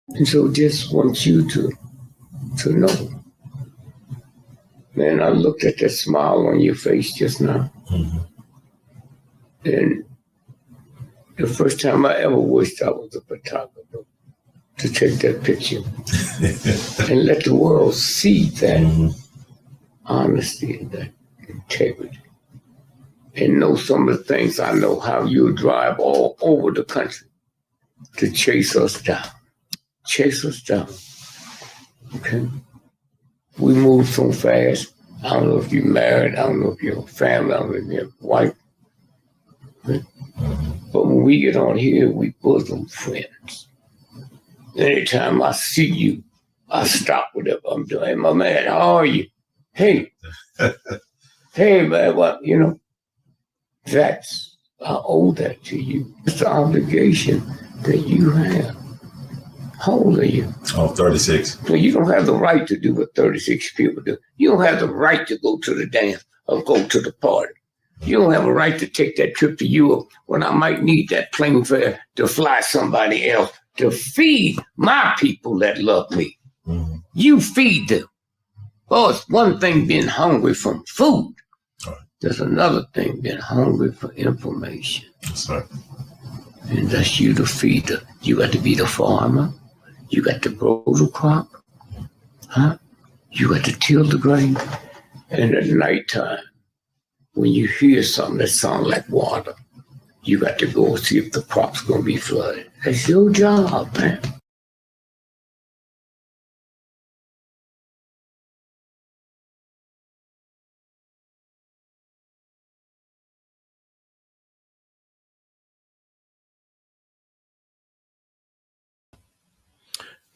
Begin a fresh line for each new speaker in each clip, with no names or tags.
And so just want you to know. Man, I looked at that smile on your face just now. Mm-hmm. And the first time I ever wished I was a photographer to take that picture and let the world see that honesty and that integrity. And know some of the things I know, how you drive all over the country to chase us down. Chase us down. Okay? We move so fast. I don't know if you're married. I don't know if you're a family. I don't know if you're a wife. Okay? But when we get on here, we bosom friends. Anytime I see you, I stop whatever I'm doing. Hey, my man, how are you? Hey. Hey, man, what, that's, I owe that to you. It's the obligation that you have. How old are you?
Oh, 36.
So you don't have the right to do what 36 people do. You don't have the right to go to the dance or go to the party. You don't have a right to take that trip to Europe when I might need that plane fare to fly somebody else to feed my people that love me. Mm-hmm. You feed them. Oh, it's one thing being hungry from food. Right. There's another thing being hungry for information.
That's right.
And that's you to feed them. You got to be the farmer. You got to grow the crop. Huh? You got to till the grain. And at nighttime, when you hear something that sounds like water, you got to go see if the crop's going to be flooded. That's your job, man.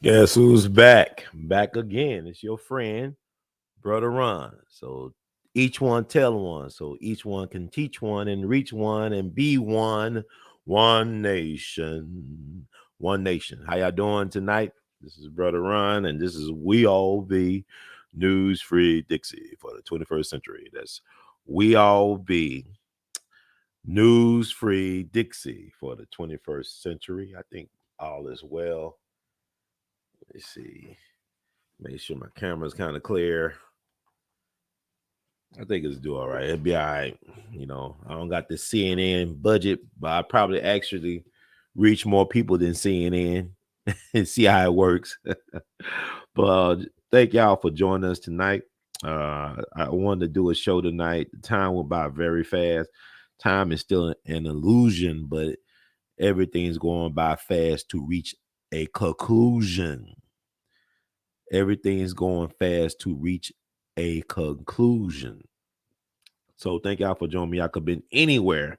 Guess who's back? Back again. It's your friend, Brother Ron. So each one tell one. So each one can teach one and reach one and be one. One nation. One nation. How y'all doing tonight? This is Brother Ron, and this is We All Be News Free Dixie for the 21st century. That's We All Be News Free Dixie for the 21st century. I think all is well. Let's see. Make sure my camera's kind of clear. I think it's do all right. It'll be all right. I don't got the CNN budget, but I probably actually reach more people than CNN and see how it works. But thank y'all for joining us tonight. I wanted to do a show tonight. The time went by very fast. Time is still an illusion, but everything's going by fast to reach a conclusion. Everything's going fast to reach a conclusion. So thank y'all for joining me. I could have been anywhere.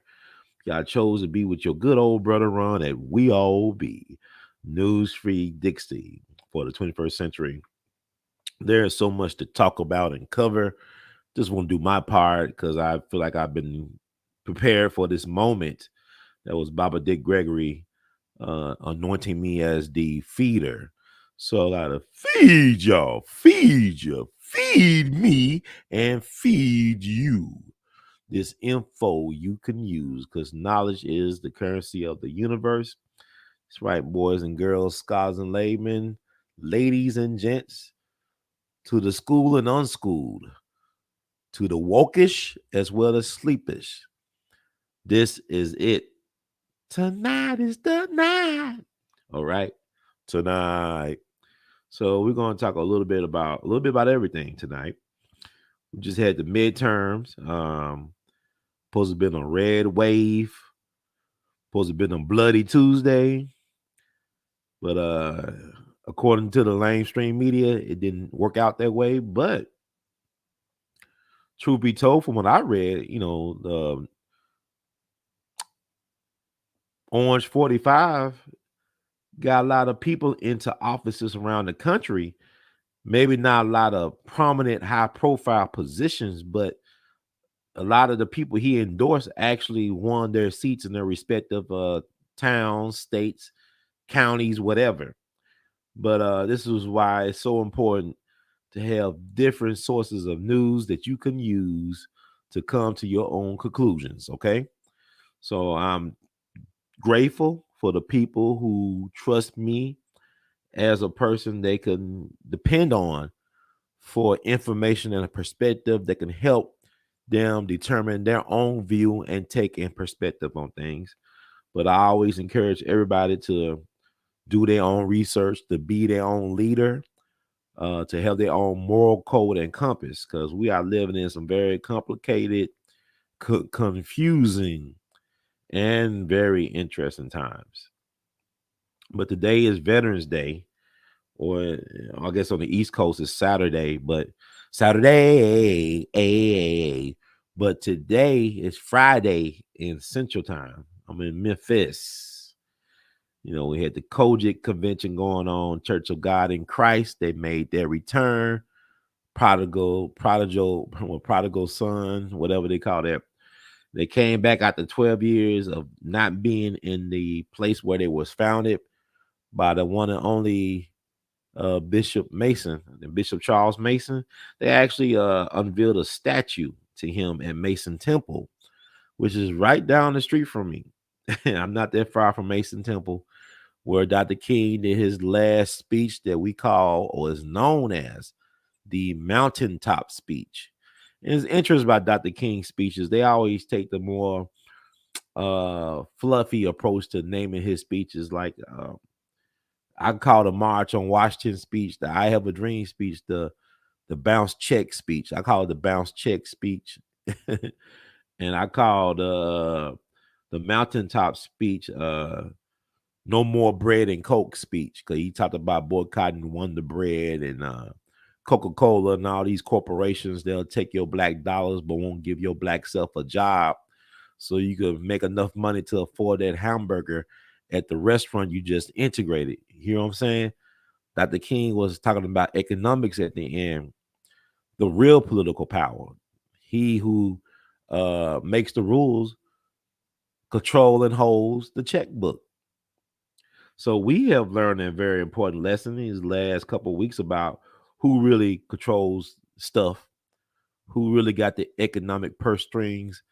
Y'all chose to be with your good old brother Ron at We All Be News Free Dixie for the 21st century. There is so much to talk about and cover. Just want to do my part because I feel like I've been prepared for this moment. That was Baba Dick Gregory anointing me as the feeder. So I gotta feed y'all, feed you, feed me, and feed you. This info you can use because knowledge is the currency of the universe. That's right, boys and girls, scholars and laymen, ladies and gents, to the school and unschooled, to the wokish as well as sleepish. This is it. Tonight is the night. All right, tonight. So we're going to talk a little bit about everything tonight. We just had the midterms. Supposed to have been a red wave. Supposed to have been on Bloody Tuesday. But according to the mainstream media, it didn't work out that way. But truth be told, from what I read, the Orange 45 got a lot of people into offices around the country. Maybe not a lot of prominent, high-profile positions, but a lot of the people he endorsed actually won their seats in their respective towns, states, counties, whatever. But this is why it's so important to have different sources of news that you can use to come to your own conclusions, okay? So I'm grateful for the people who trust me as a person they can depend on for information and a perspective that can help them determine their own view and take in perspective on things. But I always encourage everybody to do their own research, to be their own leader, to have their own moral code and compass, because we are living in some very complicated, confusing, and very interesting times. But today is Veterans Day, or I guess on the East Coast is Saturday, but but today is Friday in Central Time. I'm in Memphis. You know, we had the Kojic convention going on, Church of God in Christ. They made their return. Prodigal son, whatever they call that. They came back after 12 years of not being in the place where they was founded by the one and only Bishop Mason and Bishop Charles Mason. They actually unveiled a statue to him at Mason Temple, which is right down the street from me. I'm not that far from Mason Temple, where Dr. King did his last speech that we call, or is known as, the mountaintop speech. And it's interesting about Dr. King's speeches. They always take the more fluffy approach to naming his speeches. Like I call the March on Washington speech, the I Have a Dream speech, the bounce check speech. I call it the bounce check speech. And I call the mountaintop speech no more bread and Coke speech, because he talked about boycotting Wonder Bread and Coca-Cola and all these corporations. They'll take your black dollars but won't give your black self a job so you could make enough money to afford that hamburger at the restaurant you just integrated. You know what I'm saying? Dr. King was talking about economics at the end, the real political power. He who makes the rules control and holds the checkbook. So we have learned a very important lesson these last couple of weeks about who really controls stuff, who really got the economic purse strings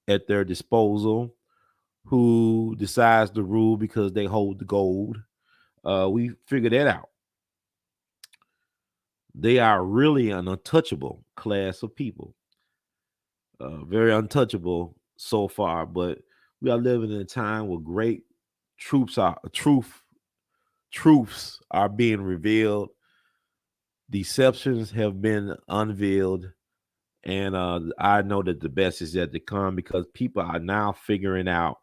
at their disposal, who decides the rule because they hold the gold. We figured that out. They are really an untouchable class of people, very untouchable so far. But we are living in a time where great truths are being revealed. Deceptions have been unveiled. And I know that the best is yet to come, because people are now figuring out,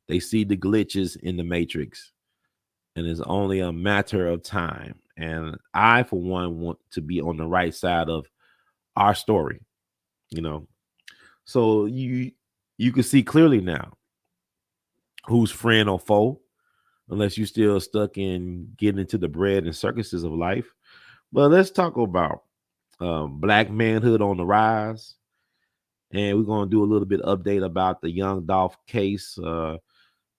they see the glitches in the matrix, and it's only a matter of time. And I, for one, want to be on the right side of our story, you know. So you can see clearly now who's friend or foe, unless you're still stuck in getting into the bread and circuses of life. But let's talk about Black manhood on the rise. And we're going to do a little bit update about the young Dolph case.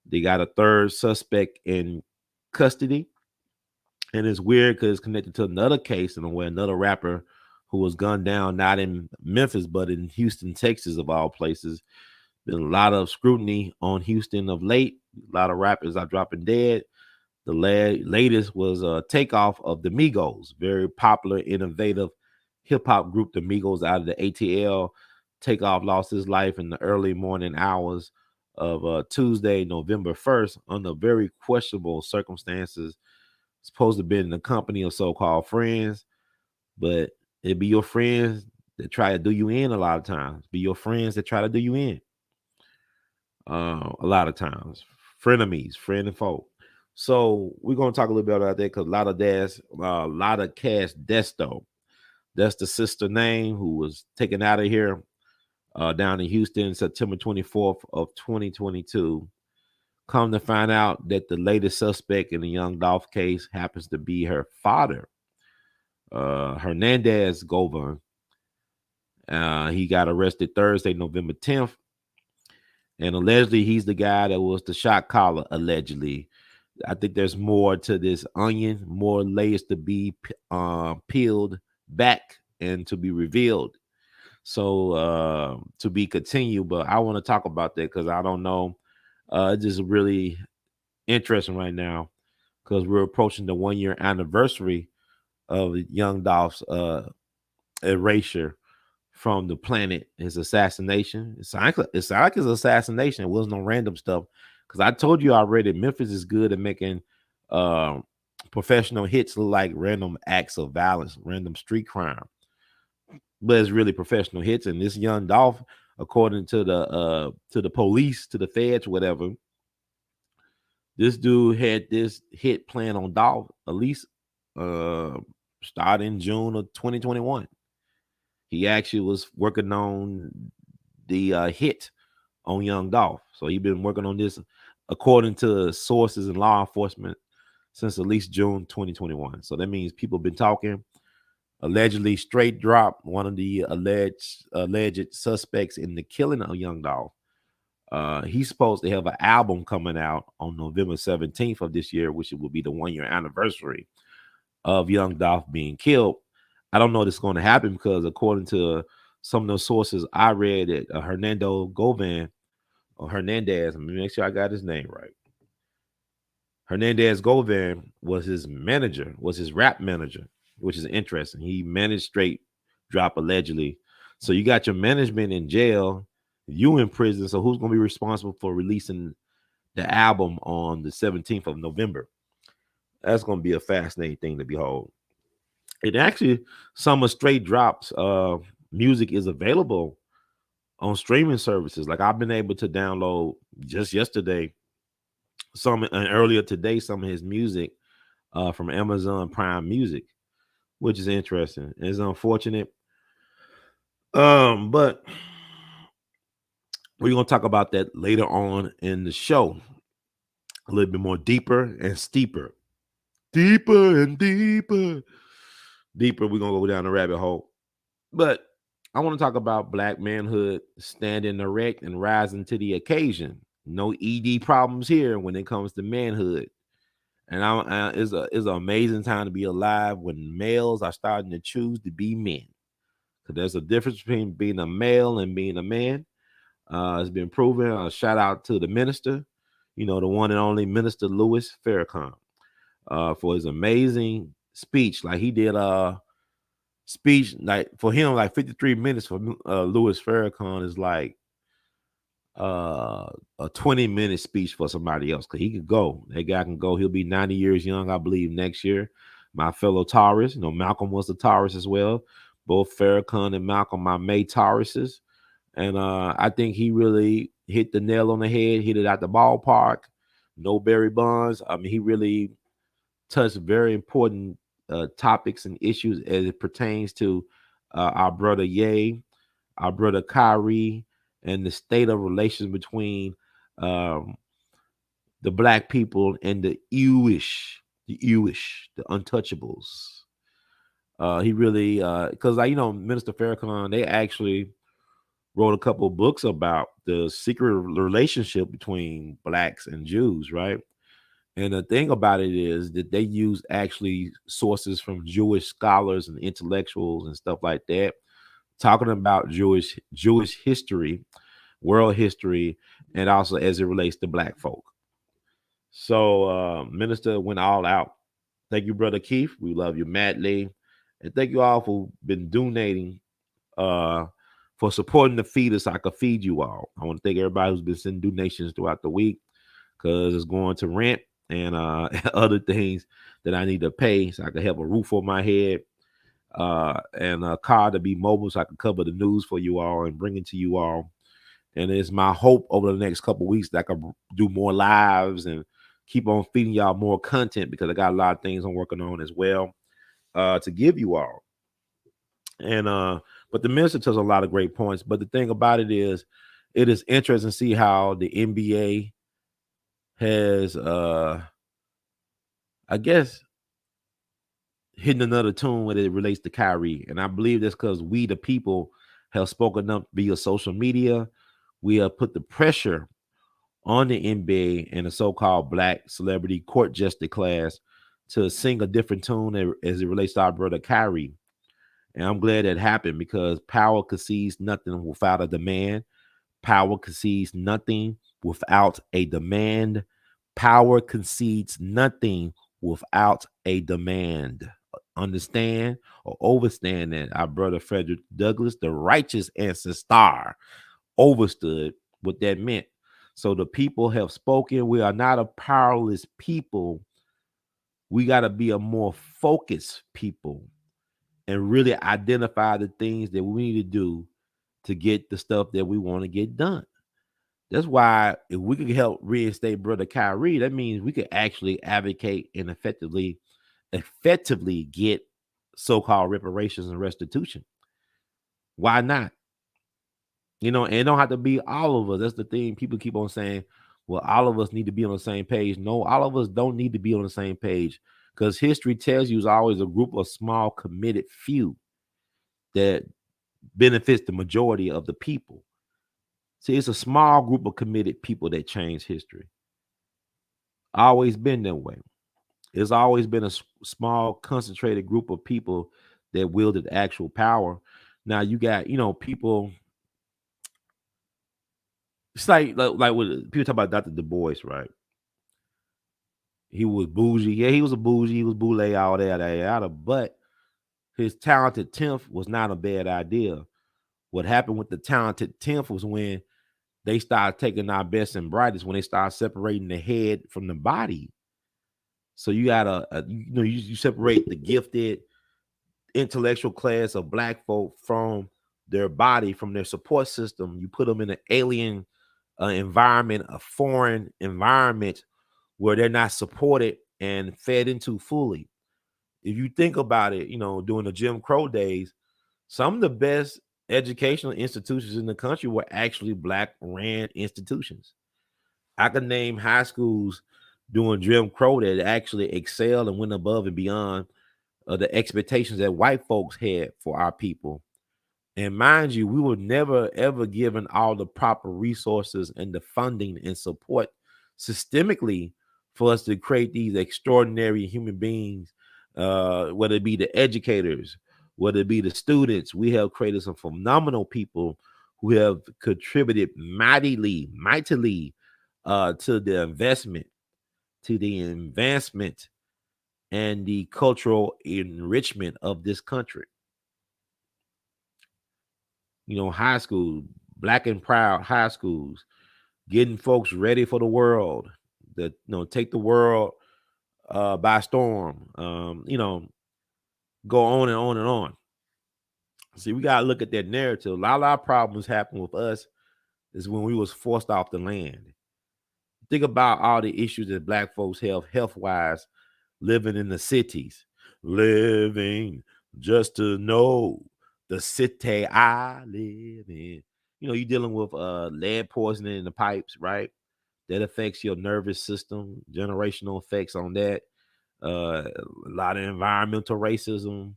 They got a third suspect in custody. And it's weird because it's connected to another case, and where another rapper who was gunned down, not in Memphis, but in Houston, Texas, of all places. Been a lot of scrutiny on Houston of late. A lot of rappers are dropping dead. The latest was a takeoff of the Migos, very popular, innovative hip-hop group, the Migos, out of the ATL. Takeoff lost his life in the early morning hours of Tuesday, November 1st, under very questionable circumstances. Supposed to be in the company of so-called friends, but it be your friends that try to do you in a lot of times. Be your friends that try to do you in a lot of times. Frenemies, friend and foe. So we're going to talk a little bit about that, because Lotta cast Desto. That's the sister name, who was taken out of here down in Houston September 24th of 2022. Come to find out that the latest suspect in the young Dolph case happens to be her father, Hernandez Govan. He got arrested Thursday, November 10th. And allegedly, he's the guy that was the shot caller, allegedly. I think there's more to this onion, more layers to be peeled back and to be revealed. So to be continued, but I want to talk about that because I don't know. It's just really interesting right now. because we're approaching the 1 year anniversary of Young Dolph's erasure from the planet, his assassination. It sounds like his assassination. It wasn't no random stuff. Because I told you already, Memphis is good at making professional hits look like random acts of violence, random street crime. But it's really professional hits. And this Young Dolph, according to the police, to the feds, whatever, this dude had this hit plan on Dolph at least starting June of 2021. He actually was working on the hit on Young Dolph. So he's been working on this, according to sources and law enforcement, since at least June 2021. So that means people have been talking. Allegedly, Straight Drop, one of the alleged suspects in the killing of Young Dolph. He's supposed to have an album coming out on November 17th of this year, which will be the 1 year anniversary of Young Dolph being killed. I don't know if it's going to happen because according to some of the sources I read, that Hernandez, let me make sure I got his name right. Hernandez Govan was his manager, was his rap manager, which is interesting. He managed Straight Drop allegedly. So you got your management in jail, you in prison. So who's going to be responsible for releasing the album on the 17th of November? That's going to be a fascinating thing to behold. And actually, some of Straight Drop's music is available on streaming services. Like I've been able to download just yesterday, and earlier today, some of his music from Amazon Prime Music, which is interesting. It's unfortunate, but we're gonna talk about that later on in the show, a little bit more deeper and steeper, deeper and deeper. We're gonna go down the rabbit hole, but I want to talk about Black manhood standing erect and rising to the occasion. No ED problems here when it comes to manhood. And it's an amazing time to be alive when males are starting to choose to be men. Because there's a difference between being a male and being a man. It's been proven. A shout out to the minister, the one and only Minister Louis Farrakhan, for his amazing speech. Like he did speech, like for him, like 53 minutes for Louis Farrakhan is like a 20-minute speech for somebody else, because he could go. That guy can go. He'll be 90 years young, I believe, next year. My fellow Taurus, Malcolm was a Taurus as well. Both Farrakhan and Malcolm, my May Tauruses. And I think he really hit the nail on the head, hit it out the ballpark. No Barry Bonds. I mean, he really touched very important topics and issues as it pertains to our brother Ye, our brother Kyrie, and the state of relations between the Black people and the Jewish, the untouchables. He really, because Minister Farrakhan, they actually wrote a couple of books about the secret relationship between Blacks and Jews, right? And the thing about it is that they use actually sources from Jewish scholars and intellectuals and stuff like that, talking about Jewish history, world history, and also as it relates to Black folk. So Minister went all out. Thank you, Brother Keith. We love you madly. And thank you all for been donating, for supporting the feeder so I could feed you all. I want to thank everybody who's been sending donations throughout the week, because it's going to rent and other things that I need to pay so I can have a roof over my head, and a car to be mobile so I can cover the news for you all and bring it to you all. And it's my hope over the next couple of weeks that I can do more lives and keep on feeding y'all more content, because I got a lot of things I'm working on as well to give you all. And but the minister tells a lot of great points. But the thing about it is interesting to see how the NBA has I guess hitting another tune when it relates to Kyrie. And I believe that's because we, the people, have spoken up via social media. We have put the pressure on the NBA and the so-called Black celebrity court jester class to sing a different tune as it relates to our brother Kyrie. And I'm glad that happened, because power concedes nothing without a demand. Power concedes nothing without a demand. Power concedes nothing without a demand. Understand or overstand that our brother Frederick Douglass, the righteous ancestor, overstood what that meant. So the people have spoken. We are not a powerless people. We got to be a more focused people and really identify the things that we need to do to get the stuff that we want to get done. That's why if we could help reinstate brother Kyrie, that means we could actually advocate and effectively get so-called reparations and restitution. Why not? You know, and it don't have to be all of us. That's the thing. People keep on saying, well, all of us need to be on the same page. No, all of us don't need to be on the same page, because history tells you it's always a group of small, committed few that benefits the majority of the people. See, it's a small group of committed people that change history. Always been that way. It's always been a small, concentrated group of people that wielded actual power. Now you got, people. It's like when people talk about Dr. Du Bois, right? He was bougie. Yeah, he was a bougie. He was boule, all that. But his talented 10th was not a bad idea. What happened with the talented 10th was when they started taking our best and brightest, when they started separating the head from the body. So you got you separate the gifted intellectual class of black folk from their body, from their support system. You put them in an alien environment, a foreign environment where they're not supported and fed into fully. If you think about it, during the Jim Crow days, some of the best educational institutions in the country were actually black ran institutions. I could name high schools during Jim Crow that actually excelled and went above and beyond the expectations that white folks had for our people. And mind you, we were never, ever given all the proper resources and the funding and support systemically for us to create these extraordinary human beings, whether it be the educators, whether it be the students. We have created some phenomenal people who have contributed mightily to the investment, to the advancement, and the cultural enrichment of this country. High school, black and proud high schools, getting folks ready for the world, that take the world by storm. Go on and on and on. See, we gotta look at that narrative. A lot of our problems happen with us is when we was forced off the land. Think about all the issues that black folks have health-wise, living in the cities, living just to know the city I live in. You're dealing with lead poisoning in the pipes, right? That affects your nervous system, generational effects on that. A lot of environmental racism,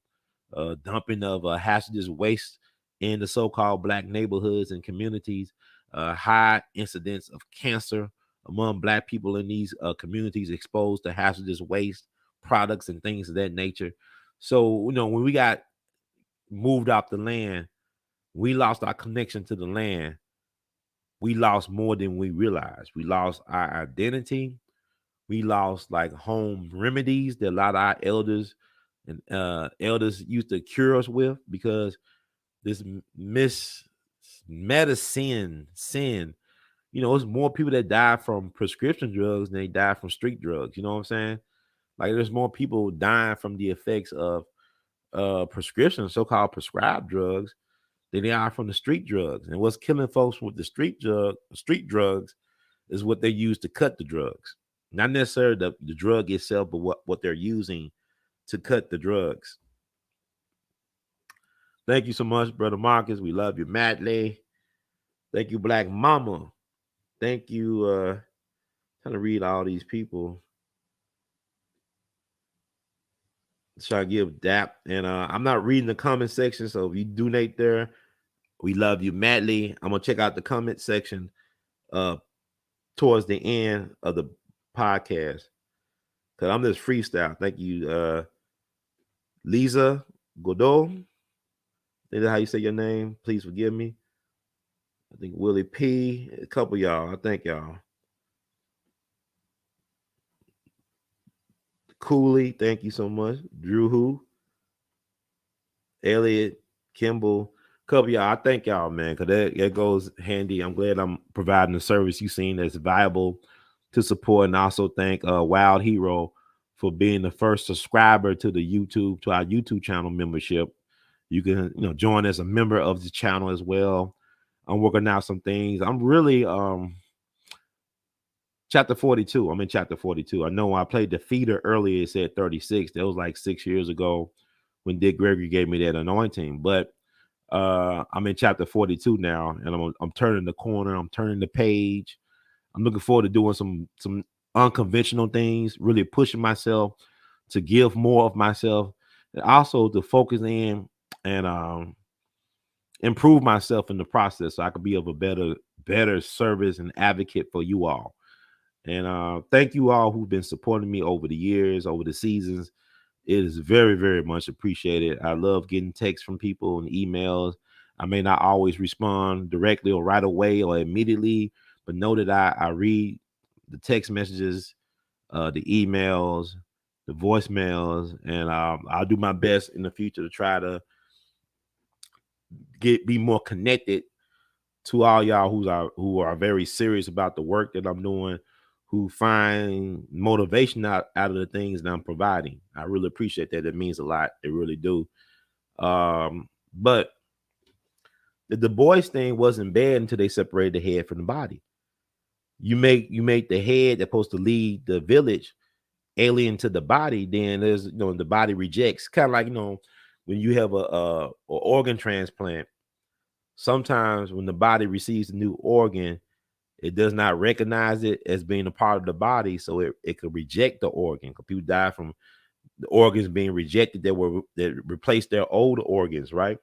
dumping of hazardous waste in the so-called black neighborhoods and communities, high incidence of cancer among black people in these communities exposed to hazardous waste products and things of that nature. So, when we got moved off the land, we lost our connection to the land. We lost more than we realized. We lost our identity. We lost like home remedies that a lot of our elders and elders used to cure us with, because this medicine sin, it's more people that die from prescription drugs than they die from street drugs. You know what I'm saying? Like, there's more people dying from the effects of prescription, so-called prescribed drugs, than they are from the street drugs. And what's killing folks with the street drugs is what they use to cut the drugs. Not necessarily the drug itself, but what they're using to cut the drugs. Thank you so much, Brother Marcus. We love you madly. Thank you, Black Mama. Thank you. Trying to read all these people. Try to give DAP. And I'm not reading the comment section, so if you donate there, we love you madly. I'm going to check out the comment section towards the end of the podcast, because I'm just freestyle. Thank you, Lisa Godot. Is that how you say your name? Please forgive me. I think Willie P. A couple of y'all. I thank y'all. Cooley, thank you so much. Drew Who, Elliot, Kimball, couple y'all. I thank y'all, man, because that goes handy. I'm glad I'm providing the service you seen that's viable to support, and also thank Wild Hero for being the first subscriber to our YouTube channel membership. You can join as a member of the channel as well. I'm working out some things. I'm really chapter 42. I'm in chapter 42. I know when I played the feeder earlier, it said 36. That was like 6 years ago when Dick Gregory gave me that anointing. But I'm in chapter 42 now, and I'm turning the corner. I'm turning the page. I'm looking forward to doing some unconventional things, really pushing myself to give more of myself, and also to focus in and improve myself in the process so I could be of a better service and advocate for you all. And thank you all who've been supporting me over the years, over the seasons. It is very, very much appreciated. I love getting texts from people and emails. I may not always respond directly or right away or immediately, but know that I read the text messages, the emails, the voicemails, and I'll do my best in the future to try to be more connected to all y'all who are very serious about the work that I'm doing, who find motivation out of the things that I'm providing. I really appreciate that. It means a lot. It really do. But the Du Bois thing wasn't bad until they separated the head from the body. You make the head that's supposed to lead the village alien to the body, then there's the body rejects. Kind of like when you have a organ transplant. Sometimes when the body receives a new organ, it does not recognize it as being a part of the body, so it could reject the organ. People die from the organs being rejected that replaced their old organs, right?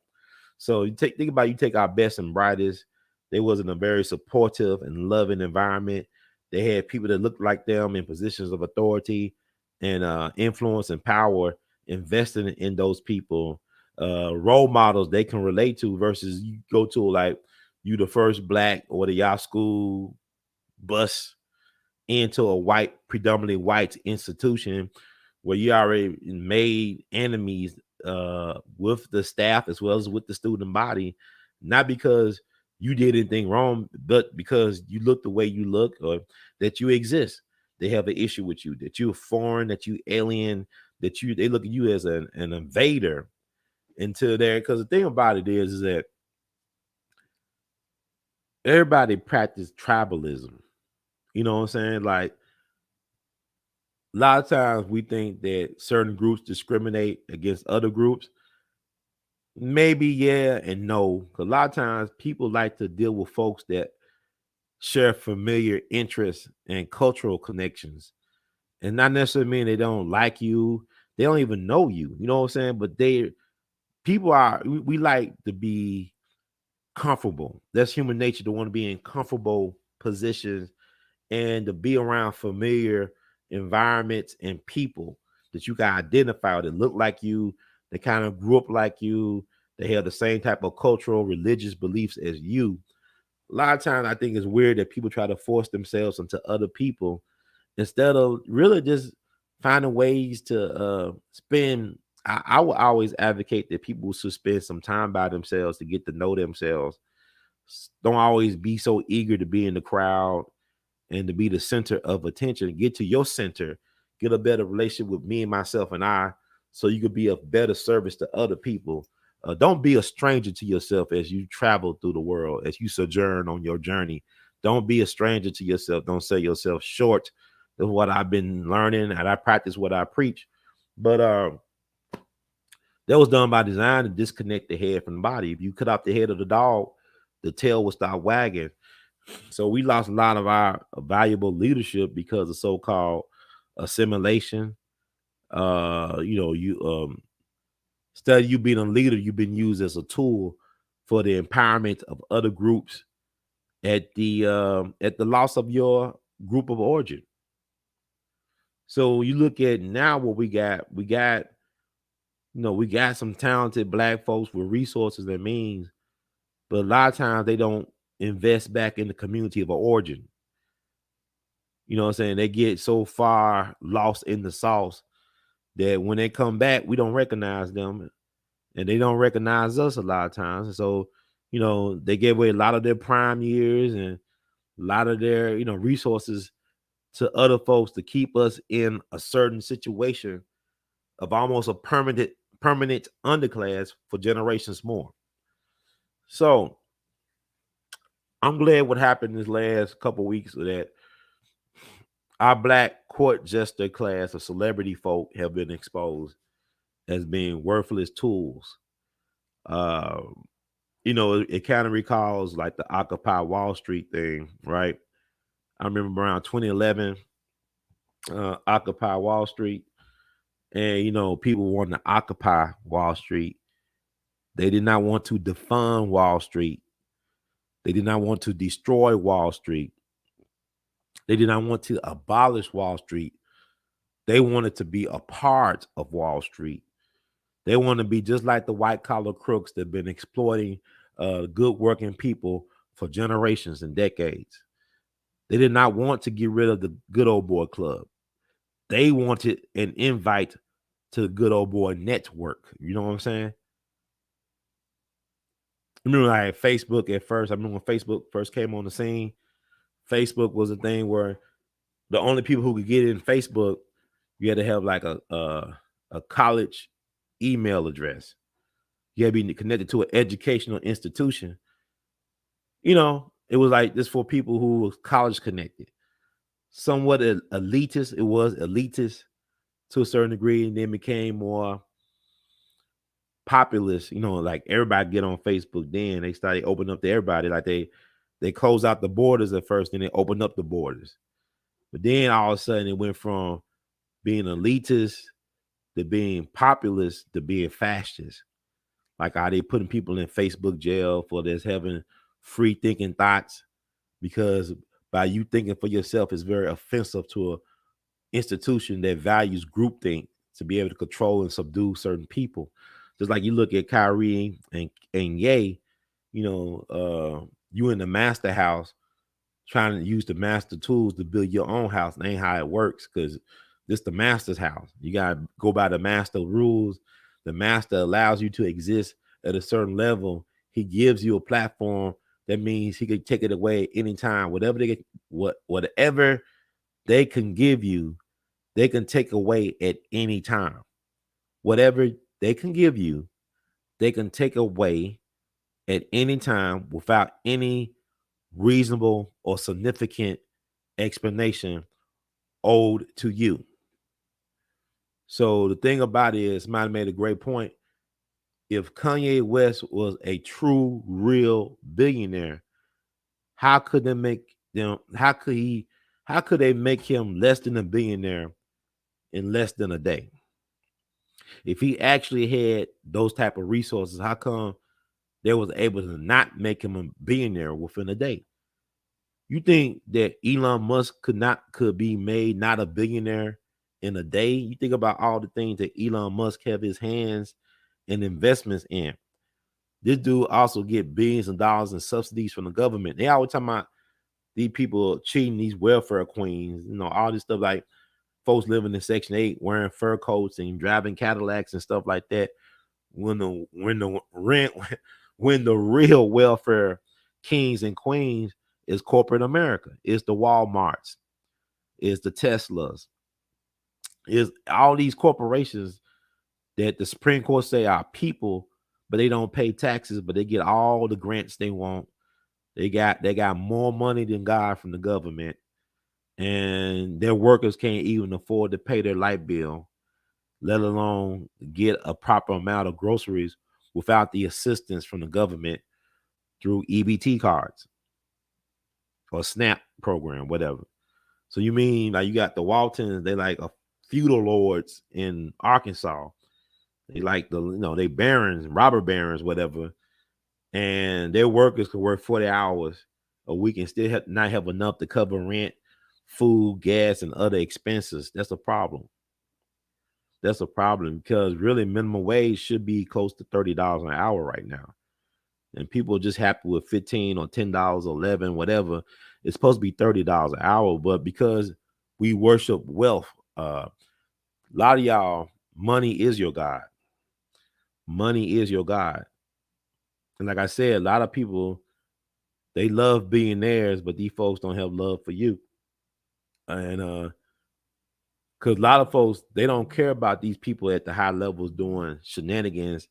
So you think about, you take our best and brightest. They was in a very supportive and loving environment. They had people that looked like them in positions of authority and influence and power, investing in those people, role models they can relate to, versus you go to like you the first black or the y'all school bus into a predominantly white institution where you already made enemies with the staff as well as with the student body, not because you did anything wrong, but because you look the way you look or that you exist. They have an issue with you, that you're foreign, that you alien, they look at you as an invader into there. Because the thing about it is that everybody practice tribalism. You know what I'm saying? Like, a lot of times we think that certain groups discriminate against other groups. Maybe yeah and no. Because a lot of times people like to deal with folks that share familiar interests and cultural connections. And not necessarily mean they don't like you. They don't even know you. You know what I'm saying? But we like to be comfortable. That's human nature, to want to be in comfortable positions and to be around familiar environments and people that you can identify, that look like you, that kind of grew up like you, they have the same type of cultural, religious beliefs as you. A lot of times I think it's weird that people try to force themselves into other people instead of really just finding ways to spend. I would always advocate that people should spend some time by themselves to get to know themselves. Don't always be so eager to be in the crowd and to be the center of attention. Get to your center, get a better relationship with me and myself and I, so you could be of better service to other people. Don't be a stranger to yourself as you travel through the world, as you sojourn on your journey. Don't be a stranger to yourself. Don't sell yourself short. That's what I've been learning, and I practice what I preach. But that was done by design to disconnect the head from the body. If you cut off the head of the dog, the tail will start wagging. So we lost a lot of our valuable leadership because of so-called assimilation. Instead of you being a leader, you've been used as a tool for the empowerment of other groups at the loss of your group of origin. So you look at now what we got. We got some talented black folks with resources and means, but a lot of times they don't invest back in the community of origin. You know what I'm saying? They get so far lost in the sauce that when they come back, we don't recognize them, and they don't recognize us a lot of times. And so, they gave away a lot of their prime years and a lot of their, resources to other folks to keep us in a certain situation of almost a permanent underclass for generations more. So I'm glad what happened this last couple of weeks that our Black court jester class of celebrity folk have been exposed as being worthless tools. It kind of recalls like the Occupy Wall Street thing, right? I remember around 2011, Occupy Wall Street, and people wanted to occupy Wall Street. They did not want to defund Wall Street. They did not want to destroy Wall Street. They did not want to abolish Wall Street. They wanted to be a part of Wall Street. They want to be just like the white collar crooks that have been exploiting good working people for generations and decades. They did not want to get rid of the good old boy club. They wanted an invite to the good old boy network. You know what I'm saying? I remember like Facebook at first. I remember when Facebook first came on the scene. Facebook was a thing where the only people who could get in Facebook, you had to have like a college email address. You had to be connected to an educational institution. It was like this for people who was college connected. Somewhat elitist. It was elitist to a certain degree, and then became more populist. Like everybody get on Facebook. Then they started opening up to everybody. Like they closed out the borders at first, then they opened up the borders. But then all of a sudden it went from being elitist to being populist to being fascist. Like how they putting people in Facebook jail for this having free thinking thoughts, because by you thinking for yourself is very offensive to an institution that values groupthink to be able to control and subdue certain people. Just like you look at Kyrie and Ye, you in the master house trying to use the master tools to build your own house. That ain't how it works, because this the master's house. You gotta go by the master rules. The master allows you to exist at a certain level. He gives you a platform. That means he can take it away anytime. Whatever they can give you, they can take away at any time. Whatever they can give you, they can take away at any time without any reasonable or significant explanation owed to you. So the thing about it is, somebody made a great point. If Kanye West was a true, real billionaire, how could they make them? How could they make him less than a billionaire in less than a day? If he actually had those type of resources, how come they was able to not make him a billionaire within a day? You think that Elon Musk could be made not a billionaire in a day? You think about all the things that Elon Musk have his hands and investments in. This dude also get billions of dollars in subsidies from the government. They always talking about these people cheating, these welfare queens, all this stuff, like folks living in Section 8 wearing fur coats and driving Cadillacs and stuff like that. When the real welfare kings and queens is corporate America, is the Walmarts, is the Teslas, is all these corporations that the Supreme Court say are people, but they don't pay taxes, but they get all the grants they want. They got more money than God from the government, and their workers can't even afford to pay their light bill, let alone get a proper amount of groceries without the assistance from the government through EBT cards or SNAP program, whatever. So you mean like you got the Waltons, they like a feudal lords in Arkansas. They like they barons, robber barons, whatever. And their workers can work 40 hours a week and still not have enough to cover rent, food, gas, and other expenses. That's a problem. That's a problem, because really minimum wage should be close to $30 an hour right now. And people are just happy with $15 or $10 or $11, whatever. It's supposed to be $30 an hour, but because we worship wealth, a lot of y'all money is your God. Money is your God. And like I said, a lot of people, they love billionaires, but these folks don't have love for you. And because a lot of folks, they don't care about these people at the high levels doing shenanigans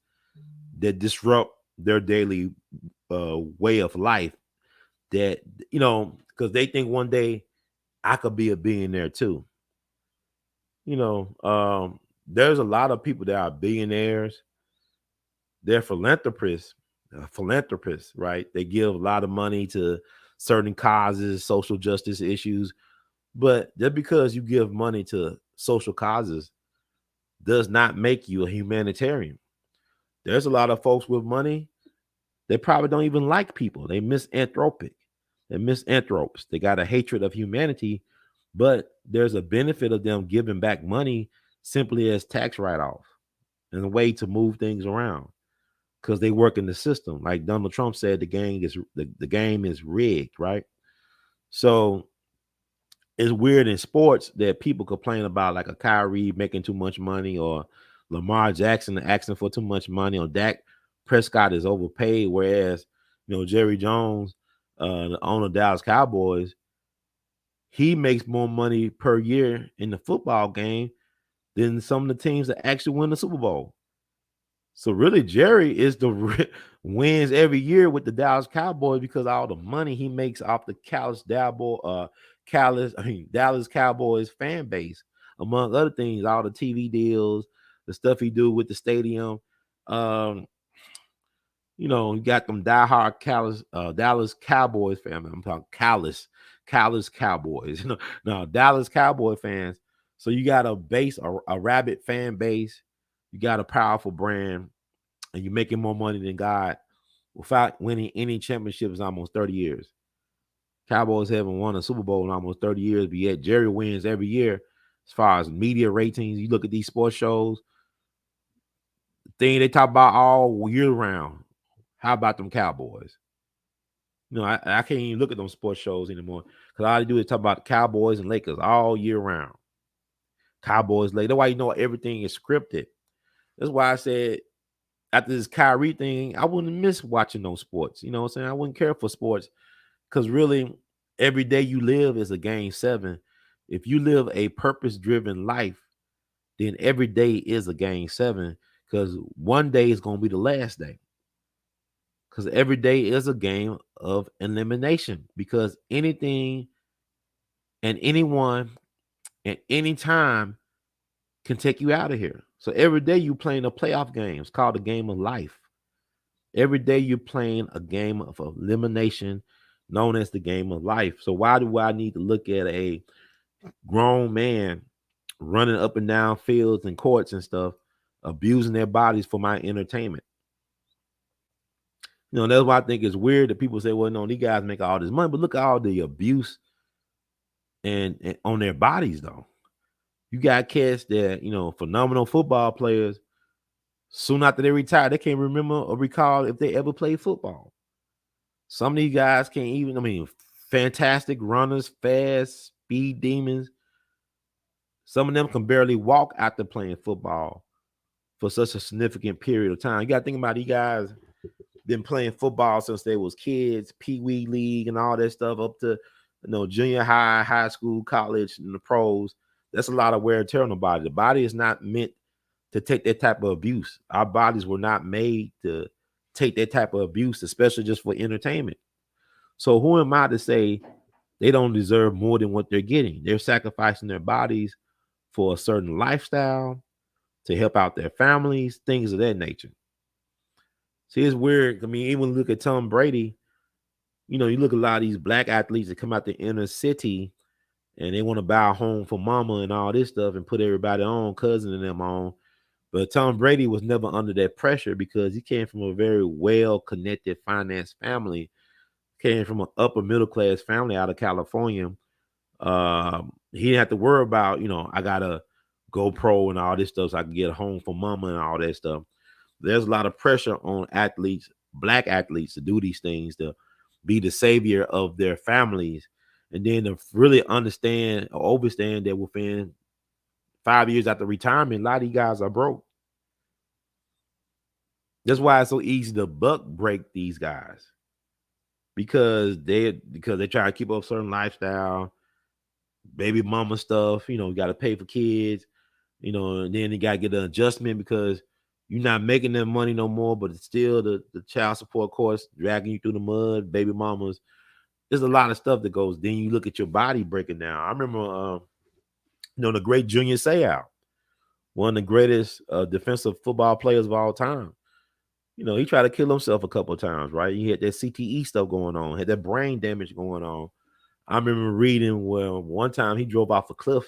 that disrupt their daily way of life. That, because they think one day I could be a billionaire too. There's a lot of people that are billionaires. They're philanthropists, right? They give a lot of money to certain causes, social justice issues. But just because you give money to social causes does not make you a humanitarian. There's a lot of folks with money, they probably don't even like people. They misanthropic. They're misanthropes. They got a hatred of humanity, but there's a benefit of them giving back money simply as tax write-off and a way to move things around because they work in the system. Like Donald Trump said, the game is rigged, right? So it's weird in sports that people complain about, like a Kyrie making too much money, or Lamar Jackson asking for too much money, or Dak Prescott is overpaid, whereas Jerry Jones, the owner of Dallas Cowboys, he makes more money per year in the football game than some of the teams that actually win the Super Bowl. So really, Jerry is the wins every year with the Dallas Cowboys because of all the money he makes off the Dallas Cowboys fan base, among other things, all the TV deals, the stuff he do with the stadium. You got them diehard Dallas Cowboys family. I'm talking Callous Cowboys. No, Dallas Cowboy fans. So you got a base, a rabid fan base. You got a powerful brand, and you're making more money than God without winning any championships in almost 30 years. Cowboys haven't won a Super Bowl in almost 30 years, but yet Jerry wins every year as far as media ratings. You look at these sports shows, the thing they talk about all year round. How about them Cowboys? I can't even look at them sports shows anymore because all they do is talk about the Cowboys and Lakers all year round. Cowboys, Lakers. That's why everything is scripted. That's why I said after this Kyrie thing, I wouldn't miss watching those sports. You know what I'm saying? I wouldn't care for sports because really every day you live is a game 7. If you live a purpose-driven life, then every day is a game 7 because one day is going to be the last day. Because every day is a game of elimination because anything and anyone at any time can take you out of here. So every day you playing a playoff game. It's called a game of life. Every day you're playing a game of elimination known as the game of life. So why do I need to look at a grown man running up and down fields and courts and stuff, abusing their bodies for my entertainment? That's why I think it's weird that people say, well, no, these guys make all this money, but look at all the abuse and on their bodies, though. You got cats that, phenomenal football players, soon after they retire, they can't remember or recall if they ever played football. Some of these guys can't even, fantastic runners, fast, speed demons. Some of them can barely walk after playing football for such a significant period of time. You got to think about these guys been playing football since they was kids, Pee Wee League and all that stuff up to, junior high, high school, college, and the pros. That's a lot of wear and tear on the body. The body is not meant to take that type of abuse. Our bodies were not made to take that type of abuse, especially just for entertainment. So who am I to say they don't deserve more than what they're getting? They're sacrificing their bodies for a certain lifestyle, to help out their families, things of that nature. See, it's weird. Even look at Tom Brady, you look at a lot of these black athletes that come out the inner city and they want to buy a home for mama and all this stuff and put everybody on, cousin and them on. But Tom Brady was never under that pressure because he came from a very well-connected finance family, came from an upper middle-class family out of California. He didn't have to worry about, I got to go pro and all this stuff so I can get a home for mama and all that stuff. There's a lot of pressure on athletes, black athletes, to do these things, to be the savior of their families, and then to really understand or understand that within 5 years after retirement, a lot of these guys are broke. That's why it's so easy to buck break these guys, because they're trying to keep up a certain lifestyle, baby mama stuff. You got to pay for kids. And then you got to get an adjustment because you're not making that money no more, but it's still the child support course dragging you through the mud, baby mamas. There's a lot of stuff that goes. Then you look at your body breaking down. I remember, the great Junior Seau, one of the greatest defensive football players of all time. He tried to kill himself a couple of times, right? He had that CTE stuff going on, had that brain damage going on. I remember reading one time he drove off a cliff,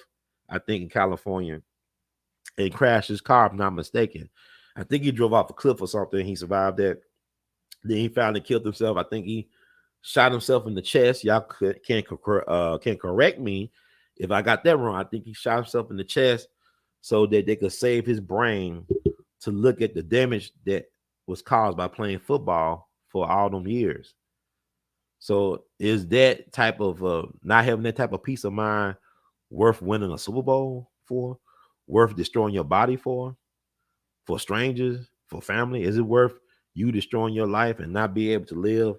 I think in California, and crashed his car, if I'm not mistaken. I think he drove off a cliff or something. He survived that. Then he finally killed himself. I think he shot himself in the chest. Y'all can't correct me if I got that wrong. I think he shot himself in the chest so that they could save his brain to look at the damage that was caused by playing football for all them years. So is that type of not having that type of peace of mind worth winning a Super Bowl for? Worth destroying your body for strangers, for family? Is it worth you destroying your life and not be able to live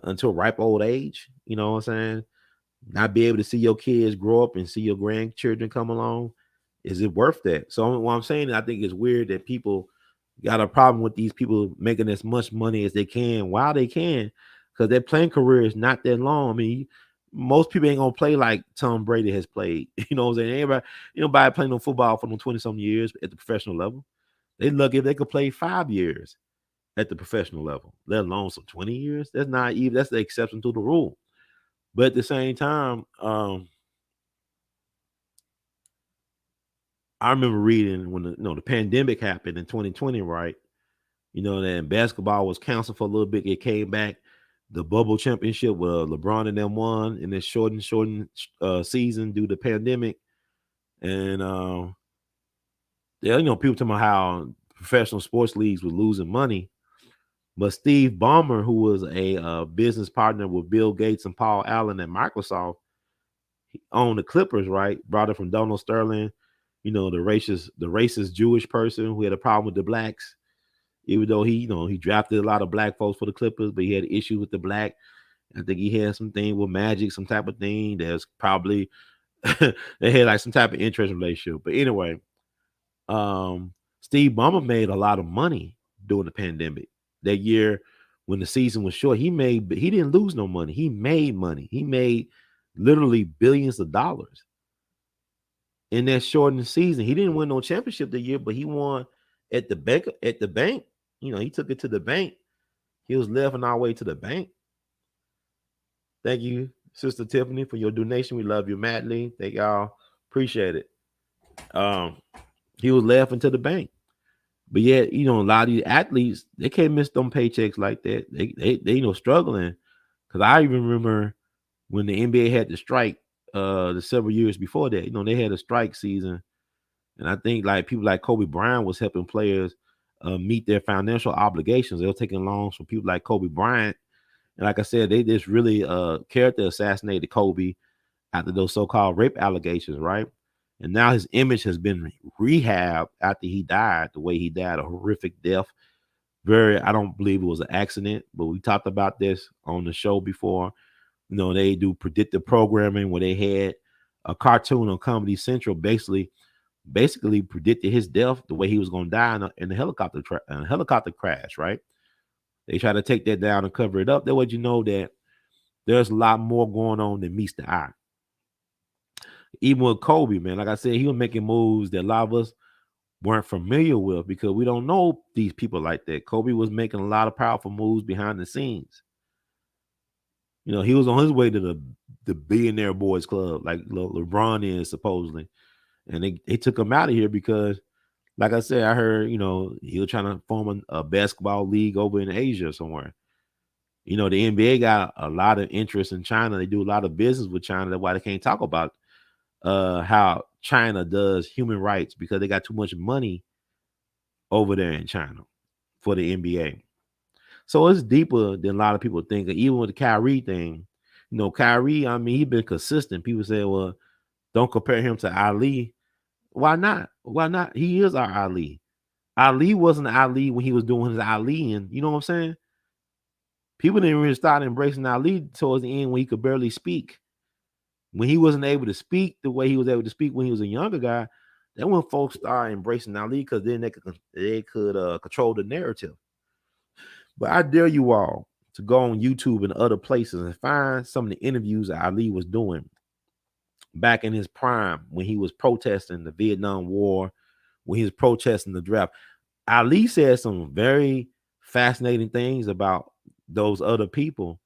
until ripe old age? You know what I'm saying? Not be able to see your kids grow up and see your grandchildren come along. Is it worth that? So what I'm saying, I think it's weird that people got a problem with these people making as much money as they can while they can, because their playing career is not that long. I mean, most people ain't gonna play like Tom Brady has played. You know what I'm saying? Anybody playing no football for 20-something years at the professional level. They lucky if they could play 5 years at the professional level, let alone some 20 years. That's not even, that's the exception to the rule. But at the same time, I remember reading when the pandemic happened in 2020, right? Then basketball was canceled for a little bit. It came back. The bubble championship where LeBron and them won in this shortened season due to the pandemic. And people talking about how professional sports leagues were losing money. But Steve Ballmer, who was a business partner with Bill Gates and Paul Allen at Microsoft, he owned the Clippers, right? Brought it from Donald Sterling, the racist Jewish person who had a problem with the blacks. Even though he drafted a lot of black folks for the Clippers, but he had issues with the black. I think he had something with Magic, some type of thing that's probably they had like some type of interest relationship. But anyway, Steve Ballmer made a lot of money during the pandemic. That year when the season was short, he didn't lose no money. He made money. He made literally billions of dollars in that shortened season. He didn't win no championship that year, but he won at the bank. He took it to the bank. He was laughing our way to the bank. Thank you, Sister Tiffany, for your donation. We love you madly. Thank y'all. Appreciate it. He was laughing to the bank. But yeah, a lot of these athletes, they can't miss them paychecks like that. They struggling. Because I even remember when the NBA had the strike the several years before that. They had a strike season. And I think like people like Kobe Bryant was helping players meet their financial obligations. They were taking loans from people like Kobe Bryant. And like I said, they just really character assassinated Kobe after those so-called rape allegations, right? And now his image has been rehabbed after he died, the way he died, a horrific death. I don't believe it was an accident, but we talked about this on the show before. They do predictive programming where they had a cartoon on Comedy Central basically predicted his death, the way he was going to die in a helicopter crash, right? They try to take that down and cover it up. That way you know that there's a lot more going on than meets the eye. Even with Kobe, man, like I said, he was making moves that a lot of us weren't familiar with because we don't know these people like that. Kobe was making a lot of powerful moves behind the scenes. He was on his way to the billionaire boys club, like LeBron is supposedly. And they took him out of here because, like I said, I heard, he was trying to form a basketball league over in Asia somewhere. The NBA got a lot of interest in China. They do a lot of business with China. That's why they can't talk about how China does human rights, because they got too much money over there in China for the NBA. So it's deeper than a lot of people think. Even with the Kyrie thing, Kyrie, I mean, he's been consistent. People say, well, don't compare him to Ali. Why not? Why not? He is our Ali. Ali wasn't Ali when he was doing his Ali, and you know what I'm saying? People didn't really start embracing Ali towards the end when he could barely speak. When he wasn't able to speak the way he was able to speak when he was a younger guy, then when folks started embracing Ali, because then they could control the narrative. But I dare you all to go on YouTube and other places and find some of the interviews that Ali was doing back in his prime when he was protesting the Vietnam War, when he was protesting the draft. Ali said some very fascinating things about those other people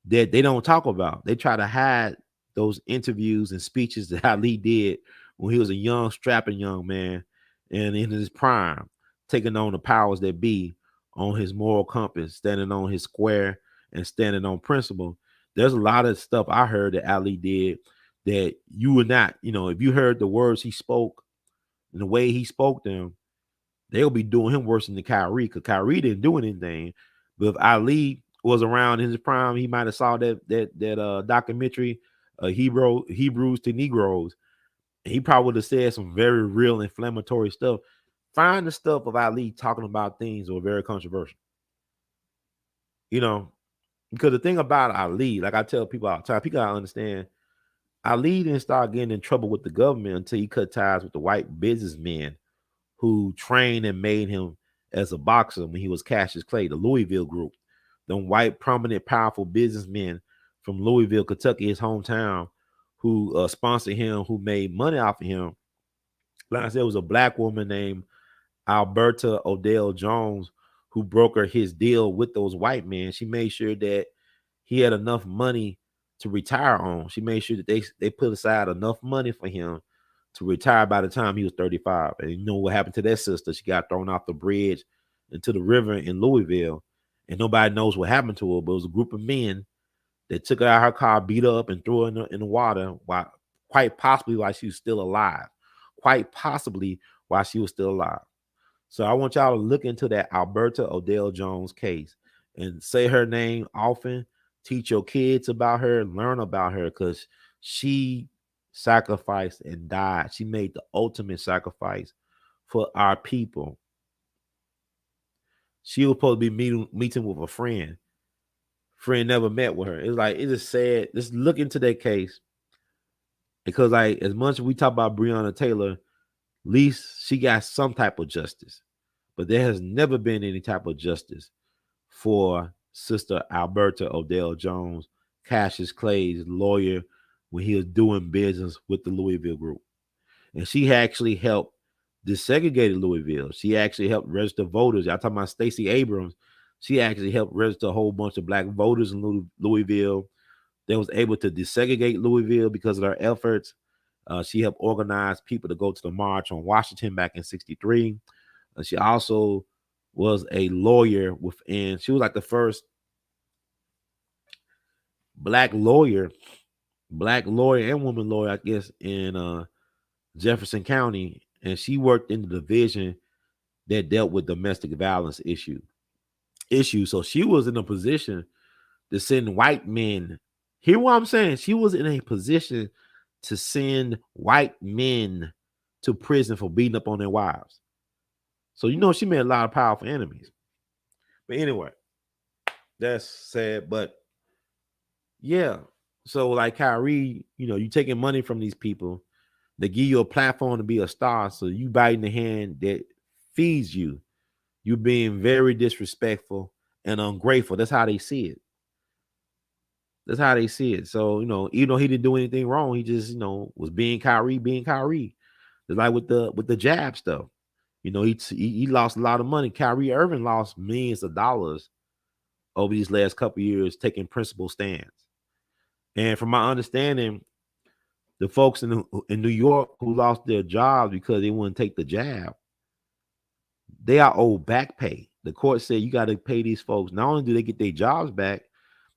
that they don't talk about. They try to hide those interviews and speeches that Ali did when he was a young, strapping young man and in his prime, taking on the powers that be on his moral compass, standing on his square and standing on principle. There's a lot of stuff I heard that Ali did that you would not, if you heard the words he spoke and the way he spoke them, they'll be doing him worse than the Kyrie, because Kyrie didn't do anything. But if Ali was around in his prime, he might have saw that documentary, Hebrews to Negroes. He probably would have said some very real inflammatory stuff. Find the stuff of Ali talking about things that were very controversial. Because the thing about Ali, like I tell people all the time, people gotta understand, Ali didn't start getting in trouble with the government until he cut ties with the white businessmen who trained and made him as a boxer when he was Cassius Clay, the Louisville group. Them white, prominent, powerful businessmen from Louisville, Kentucky, his hometown, who sponsored him, who made money off of him. Like I said, it was a black woman named Alberta Odell Jones who brokered his deal with those white men. She made sure that he had enough money to retire on. She made sure that they put aside enough money for him to retire by the time he was 35. And you know what happened to that sister? She got thrown off the bridge into the river in Louisville, and nobody knows what happened to her, but it was a group of men that took her out of her car, beat her up, and threw her in the water, quite possibly while she was still alive. Quite possibly while she was still alive. So I want y'all to look into that Alberta Odell Jones case and say her name often. Teach your kids about her, learn about her, because she sacrificed and died. She made the ultimate sacrifice for our people. She was supposed to be meeting with a friend. Friend never met with her. It's like, it's just sad. Let's look into that case, because like, as much as we talk about Breonna Taylor, at least she got some type of justice. But there has never been any type of justice for Sister Alberta Odell Jones, Cassius Clay's lawyer, when he was doing business with the Louisville group. And she actually helped desegregate Louisville. She actually helped register voters. Y'all talking about Stacey Abrams. She actually helped register a whole bunch of black voters in Louisville. They was able to desegregate Louisville because of her efforts. She helped organize people to go to the march on Washington back in '63. She also was a lawyer within. She was like the first black lawyer and woman lawyer, I guess, in Jefferson County. And she worked in the division that dealt with domestic violence issues. So she was in a position to send white men. Hear what I'm saying? She was in a position to send white men to prison for beating up on their wives. So she made a lot of powerful enemies. But anyway, that's sad. But yeah, so like Kyrie, you taking money from these people. They give you a platform to be a star, so you biting the hand that feeds you. You being very disrespectful and ungrateful. That's how they see it. So, even though he didn't do anything wrong, he just, was being Kyrie. It's like with the jab stuff. He lost a lot of money. Kyrie Irving lost millions of dollars over these last couple of years taking principled stands. And from my understanding, the folks in New York who lost their jobs because they wouldn't take the jab, they are owed back pay. The court said you got to pay these folks. Not only do they get their jobs back,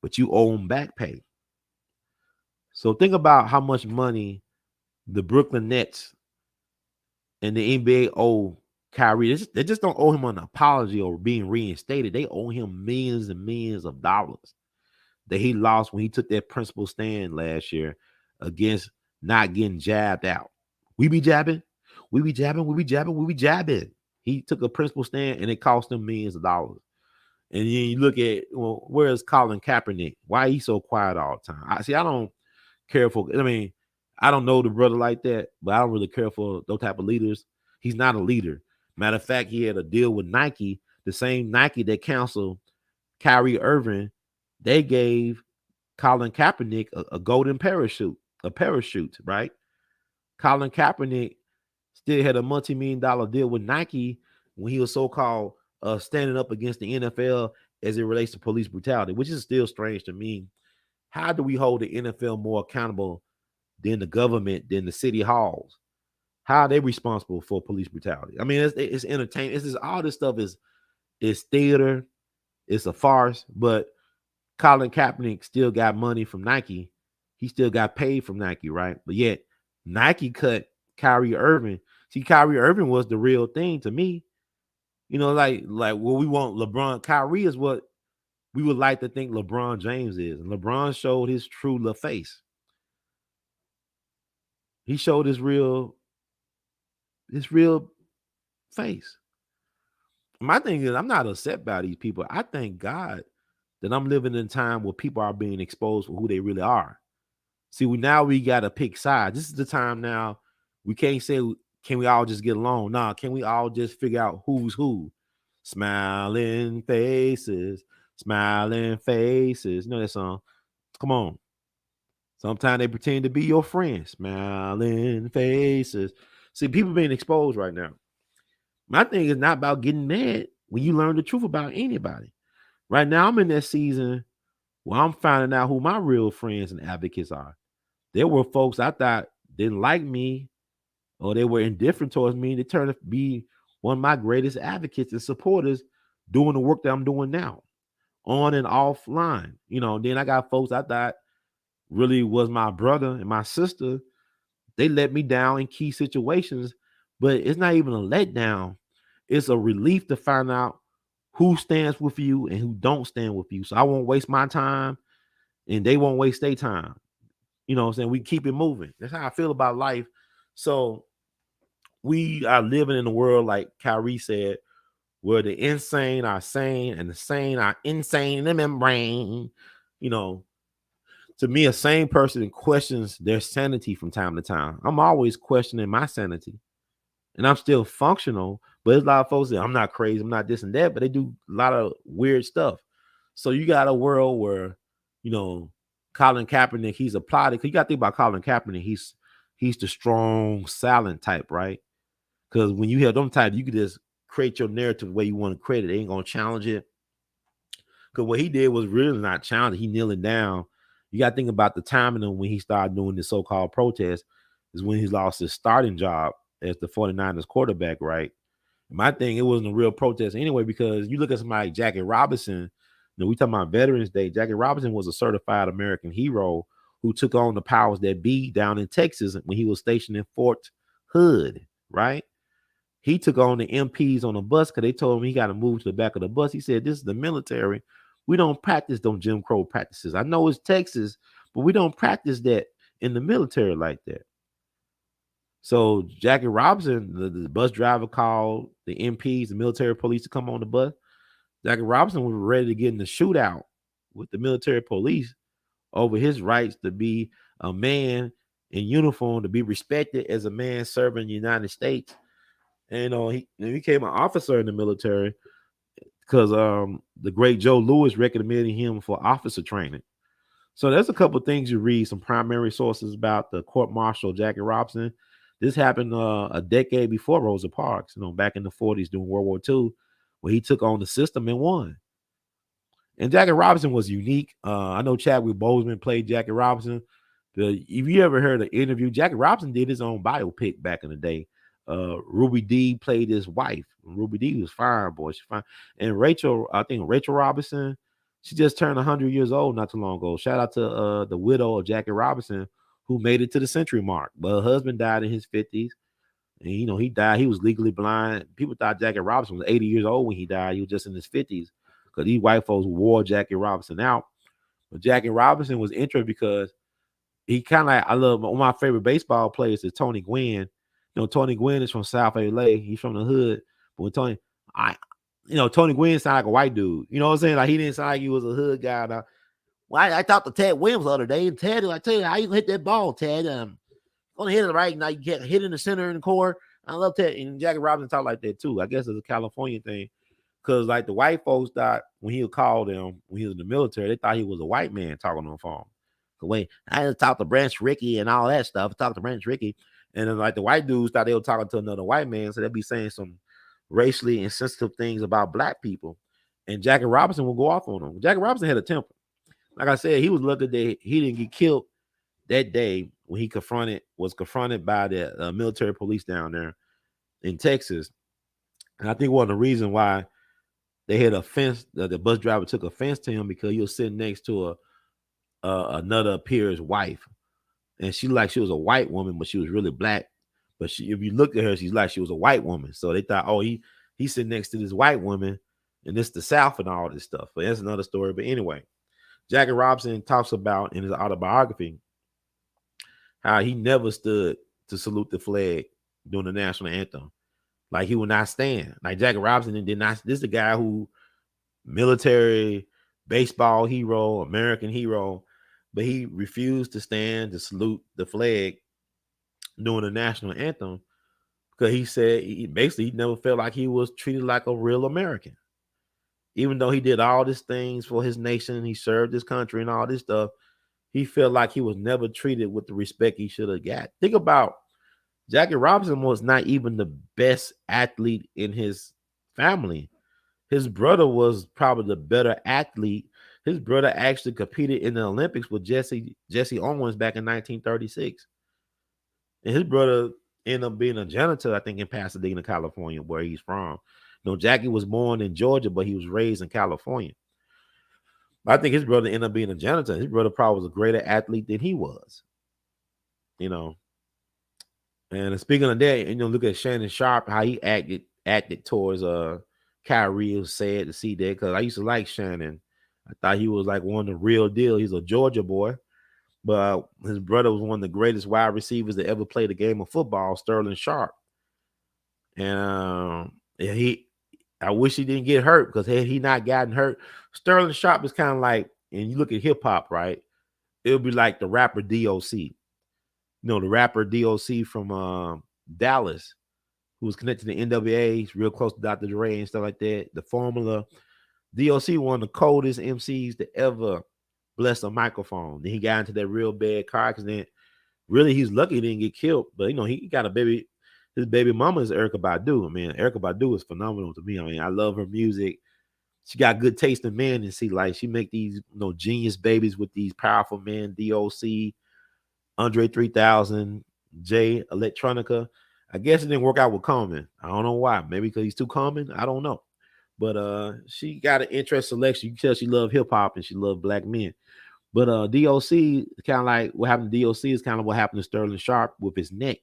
but you owe them back pay. So think about how much money the Brooklyn Nets and the NBA owe Kyrie. They just don't owe him an apology or being reinstated. They owe him millions and millions of dollars that he lost when he took that principled stand last year against not getting jabbed out. We be jabbing. We be jabbing, we be jabbing, we be jabbing. He took a principal stand and it cost him millions of dollars. And then you look at, well, where's Colin Kaepernick? Why he so quiet all the time? I don't care for, I don't know the brother like that, but I don't really care for those type of leaders. He's not a leader. Matter of fact, he had a deal with Nike, the same Nike that canceled Kyrie Irving. They gave Colin Kaepernick a golden parachute, right? Colin Kaepernick still had a multi-million-dollar deal with Nike when he was so-called standing up against the NFL as it relates to police brutality, which is still strange to me. How do we hold the NFL more accountable than the government, than the city halls? How are they responsible for police brutality? I mean, it's entertainment. It's just, all this stuff is theater. It's a farce. But Colin Kaepernick still got money from Nike. He still got paid from Nike, right? But yet Nike cut Kyrie Irving. See, Kyrie Irving was the real thing to me. Like what we want LeBron. Kyrie is what we would like to think LeBron James is. And LeBron showed his true face. He showed his real face. My thing is, I'm not upset by these people. I thank God that I'm living in a time where people are being exposed for who they really are. See, we got to pick sides. This is the time now. We can't say, can we all just get along? Nah, can we all just figure out who's who? Smiling faces, smiling faces. You know that song? Come on. Sometimes they pretend to be your friends. Smiling faces. See, people being exposed right now. My thing is not about getting mad when you learn the truth about anybody. Right now, I'm in that season where I'm finding out who my real friends and advocates are. There were folks I thought didn't like me or they were indifferent towards me. They turned to be one of my greatest advocates and supporters doing the work that I'm doing now, on and offline. Then I got folks I thought really was my brother and my sister. They let me down in key situations, but it's not even a letdown. It's a relief to find out who stands with you and who don't stand with you. So I won't waste my time and they won't waste their time. You know what I'm saying? We keep it moving. That's how I feel about life. So we are living in a world, like Kyrie said, where the insane are sane and the sane are insane in the membrane. To me, a sane person questions their sanity from time to time. I'm always questioning my sanity. And I'm still functional, but there's a lot of folks that I'm not crazy, I'm not this and that, but they do a lot of weird stuff. So you got a world where, Colin Kaepernick, he's applauded. Because you got to think about Colin Kaepernick, he's the strong, silent type, right? Because when you have them type, you can just create your narrative the way you want to create it. They ain't going to challenge it. Because what he did was really not challenging. He kneeling down. You got to think about the timing of when he started doing this so-called protest is when he lost his starting job as the 49ers quarterback, right? My thing, it wasn't a real protest anyway, because you look at somebody like Jackie Robinson, we talking about Veterans Day. Jackie Robinson was a certified American hero who took on the powers that be down in Texas when he was stationed in Fort Hood, right? He took on the MPs on the bus because they told him he got to move to the back of the bus. He said, this is the military. We don't practice them Jim Crow practices. I know it's Texas, but we don't practice that in the military like that. So Jackie Robinson, the bus driver, called the MPs, the military police, to come on the bus. Jackie Robinson was ready to get in the shootout with the military police over his rights to be a man in uniform, to be respected as a man serving the United States. And he became an officer in the military because the great Joe Louis recommended him for officer training. So there's a couple of things you read, some primary sources about the court martial Jackie Robinson. This happened a decade before Rosa Parks, back in the 40s during World War II, where he took on the system and won. And Jackie Robinson was unique. I know Chadwick Boseman played Jackie Robinson. If you ever heard an interview, Jackie Robinson did his own biopic back in the day. Ruby Dee played his wife. Ruby Dee was fine, boy. She's fine. And Rachel Robinson, she just turned 100 years old not too long ago. Shout out to the widow of Jackie Robinson, who made it to the century mark. But her husband died in his 50s. And, he died. He was legally blind. People thought Jackie Robinson was 80 years old when he died. He was just in his 50s because these white folks wore Jackie Robinson out. But Jackie Robinson was interesting because he kind of I love one of my favorite baseball players is Tony Gwynn. Tony Gwynn is from South LA. He's from the hood. But when Tony Gwynn sounded like a white dude. You know what I'm saying? Like he didn't sound like he was a hood guy. Now, well, I talked to Ted Williams the other day, and Ted, I tell you how you hit that ball, Ted. Gonna hit it right now. You get hit in the center and the core. I love Ted, and Jackie Robinson talk like that too. I guess it's a California thing, because like the white folks thought when he would call them when he was in the military, they thought he was a white man talking on the phone. When I had to talk to Branch Rickey and all that stuff, talk to Branch Rickey, and then like the white dudes thought they were talking to another white man, so they'd be saying some racially insensitive things about black people, and Jackie Robinson will go off on them. Jackie Robinson had a temper. Like I said, he was lucky that he didn't get killed that day when he was confronted by the military police down there in Texas. And I think one of the reasons why they had offense, the bus driver took offense to him, because he was sitting next to another peer's wife, and she was a white woman, but she was really black. But if you look at her, she's like she was a white woman. So they thought, oh, he's sitting next to this white woman, and this the South and all this stuff. But that's another story. But anyway, Jackie Robinson talks about in his autobiography how he never stood to salute the flag during the national anthem. Like he would not stand. Like Jackie Robinson did not. This is the guy who military, baseball hero, American hero, but he refused to stand to salute the flag during the national anthem, because he said he never felt like he was treated like a real American. Even though he did all these things for his nation, he served his country and all this stuff, he felt like he was never treated with the respect he should have got. Think about Jackie Robinson was not even the best athlete in his family. His brother was probably the better athlete. His brother actually competed in the Olympics with Jesse Owens back in 1936. And his brother ended up being a janitor, I think, in Pasadena, California, where he's from. Jackie was born in Georgia, but he was raised in California. I think his brother ended up being a janitor. His brother probably was a greater athlete than he was. And speaking of that, look at Shannon Sharp, how he acted towards Kyrie. It was sad to see that, because I used to like Shannon. I thought he was like one of the real deal. He's a Georgia boy, but his brother was one of the greatest wide receivers that ever played a game of football, Sterling Sharp. And I wish he didn't get hurt, because had he not gotten hurt, Sterling Sharp is kind of like, and you look at hip hop, right? It would be like the rapper DOC. The rapper DOC from Dallas, who was connected to the NWA. He's real close to Dr. Dre and stuff like that. The Formula. DOC, one of the coldest MCs to ever bless a microphone. Then he got into that real bad car accident. Really, he's lucky he didn't get killed. But, he got a baby. His baby mama is Erykah Badu. I mean, Erykah Badu is phenomenal to me. I mean, I love her music. She got good taste in men, and she make these genius babies with these powerful men. DOC, Andre 3000, Jay Electronica. I guess it didn't work out with Common. I don't know why. Maybe because he's too common. I don't know. But she got an interest selection. You can tell she loved hip hop and she loved black men. But DOC, kind of like what happened to DOC is kind of what happened to Sterling Sharp with his neck.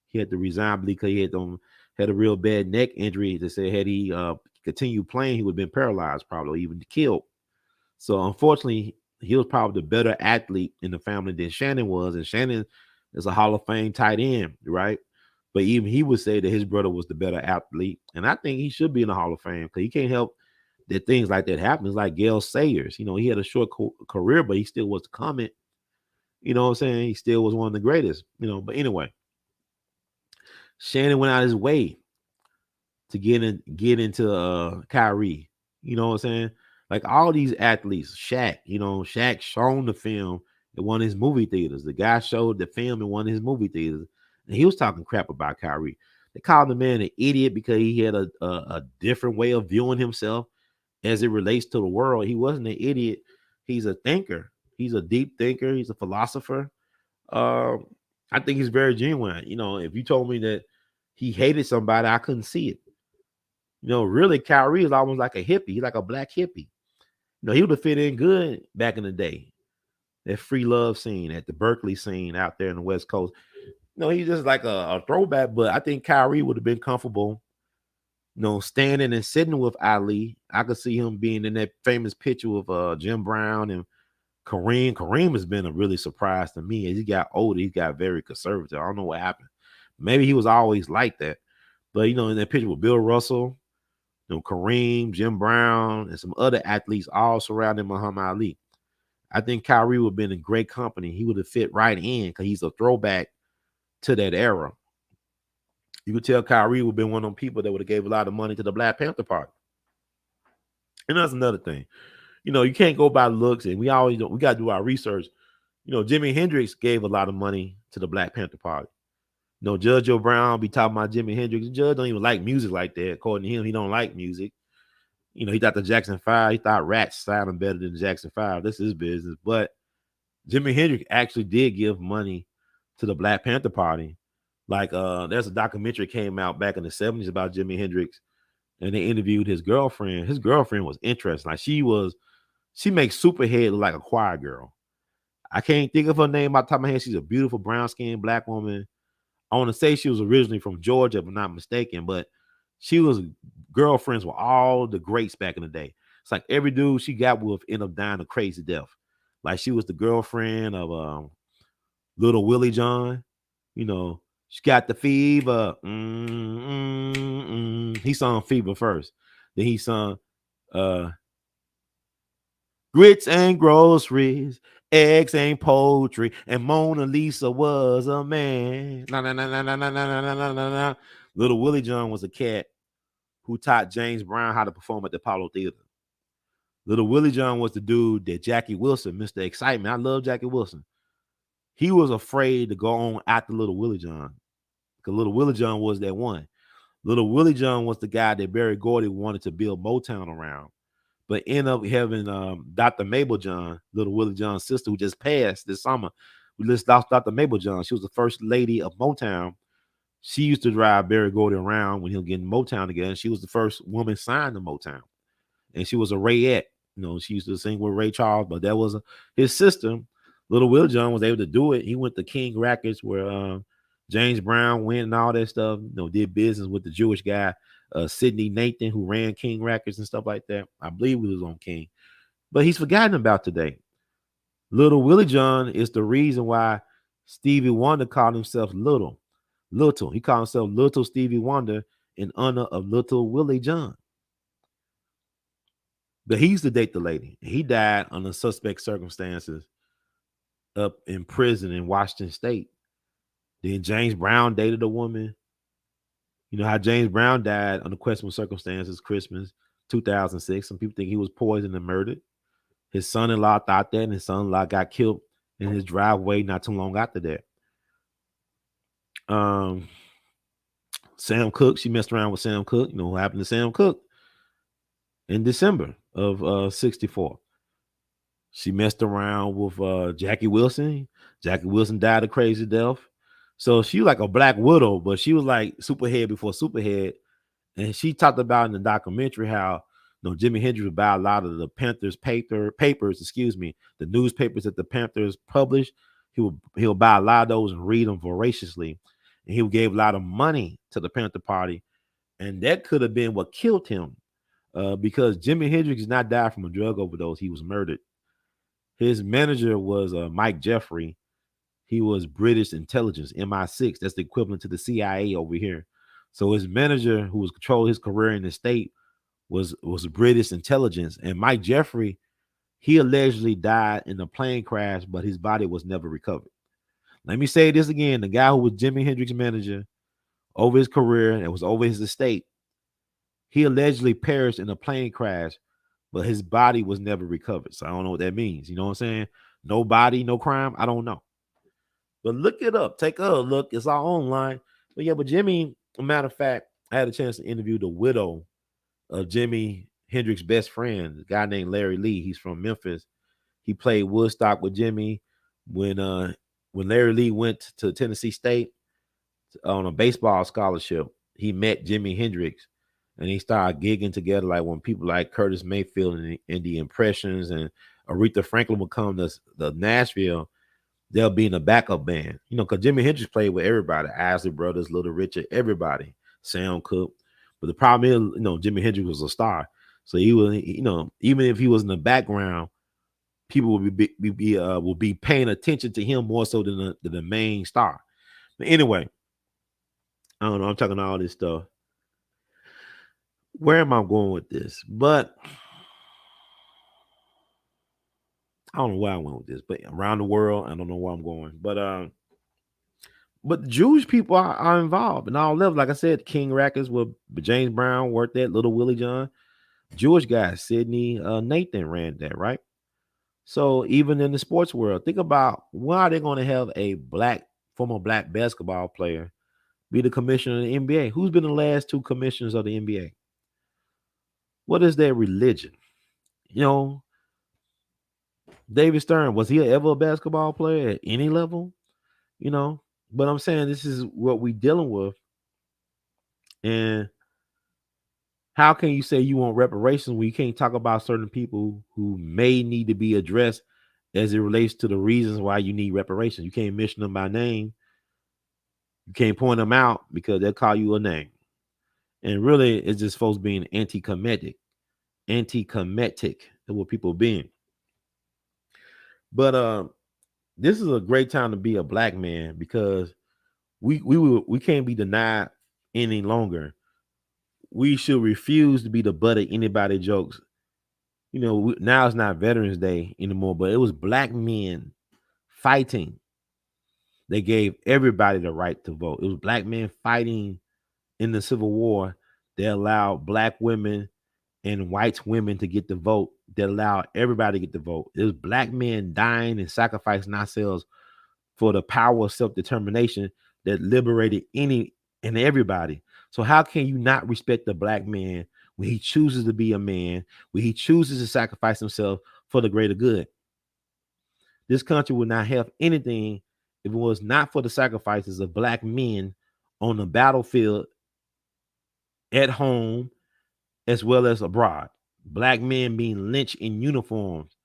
He had to resign because he had a real bad neck injury. They said had he continued playing, he would have been paralyzed, probably even killed. So unfortunately, he was probably the better athlete in the family than Shannon was. And Shannon is a Hall of Fame tight end, right? But even he would say that his brother was the better athlete. And I think he should be in the Hall of Fame, because he can't help that things like that happen. It's like Gale Sayers. He had a short career, but he still was the comment. You know what I'm saying? He still was one of the greatest. But anyway, Shannon went out his way to get into Kyrie. You know what I'm saying? Like all these athletes, Shaq shown the film in one of his movie theaters. The guy showed the film in one of his movie theaters, and he was talking crap about Kyrie. They called the man an idiot because he had a different way of viewing himself as it relates to the world. He wasn't an idiot. He's a thinker. He's a deep thinker. He's a philosopher. I think he's very genuine. If you told me that he hated somebody, I couldn't see it. Really, Kyrie is almost like a hippie. He's like a black hippie. He would have fit in good back in the day. That free love scene, at the Berkeley scene out there in the West Coast. He's just like a throwback, but I think Kyrie would have been comfortable, standing and sitting with Ali. I could see him being in that famous picture with Jim Brown and Kareem. Kareem has been a really surprise to me. As he got older, he got very conservative. I don't know what happened. Maybe he was always like that. But you know, in that picture with Bill Russell, you know, Kareem, Jim Brown, and some other athletes all surrounding Muhammad Ali. I think Kyrie would have been in great company. He would have fit right in because he's a throwback to that era. You could tell Kyrie would have been one of them people that would have gave a lot of money to the Black Panther Party. And that's another thing. You know, you can't go by looks, and we got to do our research. You know, Jimi Hendrix gave a lot of money to the Black Panther Party. You know, Judge Joe Brown be talking about Jimi Hendrix. Judge don't even like music like that. According to him, he don't like music. You know, he thought the Jackson 5, he thought Rats sounded better than the Jackson 5. This is his business. But Jimi Hendrix actually did give money to the Black Panther Party. Like, there's a documentary came out back in the 70s about Jimi Hendrix, and they interviewed his girlfriend. His girlfriend was interesting. Like, she makes Superhead look like a choir girl. I can't think of her name off the top of my head. She's a beautiful brown-skinned Black woman. I want to say she was originally from Georgia, if I'm not mistaken, but she was girlfriends with all the greats back in the day. It's like every dude she got with ended up dying a crazy death. Like, she was the girlfriend of Little Willie John. You know, she got the fever. He sung Fever first. Then he sung Grits and Groceries, Eggs ain't Poultry, and Mona Lisa was a man. Little Willie John was a cat who taught James Brown how to perform at the Apollo Theater. Little Willie John was the dude that Jackie Wilson, Mr. Excitement. I love Jackie Wilson. He was afraid to go on after Little Willie John because Little Willie John was that one. Little Willie John was the guy that Berry Gordy wanted to build Motown around, but ended up having Dr. Mabel John, Little Willie John's sister, who just passed this summer. We just lost Dr. Mabel John. She was the first lady of Motown. She used to drive Berry Gordy around when he was getting Motown together. She was the first woman signed to Motown, and she was a Rayette. You know, she used to sing with Ray Charles, but that was his sister. Little Will John was able to do it. He went to King Records where James Brown went and all that stuff. You know, did business with the Jewish guy Sidney Nathan, who ran King Records and stuff like that. I believe he was on King, but he's forgotten about today. Little Willie John is the reason why Stevie Wonder called himself Little. He called himself Little Stevie Wonder in honor of Little Willie John. But he used to date the lady. He died under suspect circumstances up in prison in Washington State. Then James Brown dated a woman. You know how James Brown died under questionable circumstances, Christmas 2006. Some people think he was poisoned and murdered. His son-in-law thought that, and his son-in-law got killed in his driveway not too long after that. Sam Cooke, she messed around with Sam Cooke. You know what happened to Sam Cooke in December of 64. She messed around with Jackie Wilson. Jackie Wilson died a crazy death. So she was like a Black Widow, but she was like Superhead before Superhead. And she talked about in the documentary how, you know, Jimi Hendrix would buy a lot of the Panthers papers, the newspapers that the Panthers published. He'll buy a lot of those and read them voraciously. And he gave a lot of money to the Panther Party. And that could have been what killed him because Jimi Hendrix did not die from a drug overdose. He was murdered. His manager was Mike Jeffrey. He was British intelligence, MI6. That's the equivalent to the CIA over here. So his manager, who was controlling his career in the state, was British intelligence. And Mike Jeffrey, he allegedly died in a plane crash, but his body was never recovered. Let me say this again. The guy who was Jimi Hendrix's manager over his career and was over his estate, he allegedly perished in a plane crash, but his body was never recovered. So I don't know what that means. You know what I'm saying? No body, no crime. I don't know. But look it up. Take a look. It's all online. But yeah, but Jimmy, a matter of fact, I had a chance to interview the widow of Jimi Hendrix's best friend, a guy named Larry Lee. He's from Memphis. He played Woodstock with Jimmy when Larry Lee went to Tennessee State on a baseball scholarship. He met Jimi Hendrix and he started gigging together. Like when people like Curtis Mayfield and the Impressions and Aretha Franklin would come to the Nashville, they'll be in a backup band, you know, because Jimi Hendrix played with everybody, Isley Brothers, Little Richard, everybody, Sam Cooke. But the problem is, you know, Jimi Hendrix was a star. So he was, you know, even if he was in the background, people will be paying attention to him more so than the main star. But anyway, I don't know. I'm talking all this stuff. Where am I going with this? But I don't know where I went with this. But around the world, I don't know where I'm going. But the Jewish people are involved in all levels. Like I said, King Rackets with James Brown worked that. Little Willie John, Jewish guy, Sidney Nathan ran that, right? So even in the sports world, think about why are they going to have a former black basketball player be the commissioner of the NBA? Who's been the last two commissioners of the NBA? What is their religion? You know, David Stern, was he ever a basketball player at any level? You know, but I'm saying this is what we're dealing with. And how can you say you want reparations when you can't talk about certain people who may need to be addressed as it relates to the reasons why you need reparations? You can't mention them by name. You can't point them out because they'll call you a name. And really, it's just folks being anti-Kemetic. Anti-Kemetic is what people being. But this is a great time to be a black man because we can't be denied any longer. We should refuse to be the butt of anybody jokes. You know, now it's not Veterans Day anymore, but it was black men fighting. They gave everybody the right to vote. It was black men fighting in the Civil War that allowed black women and white women to get the vote, that allowed everybody to get the vote. It was black men dying and sacrificing ourselves for the power of self-determination that liberated any and everybody. So how can you not respect the black man when he chooses to be a man, when he chooses to sacrifice himself for the greater good? This country would not have anything if it was not for the sacrifices of black men on the battlefield, at home, as well as abroad. Black men being lynched in uniforms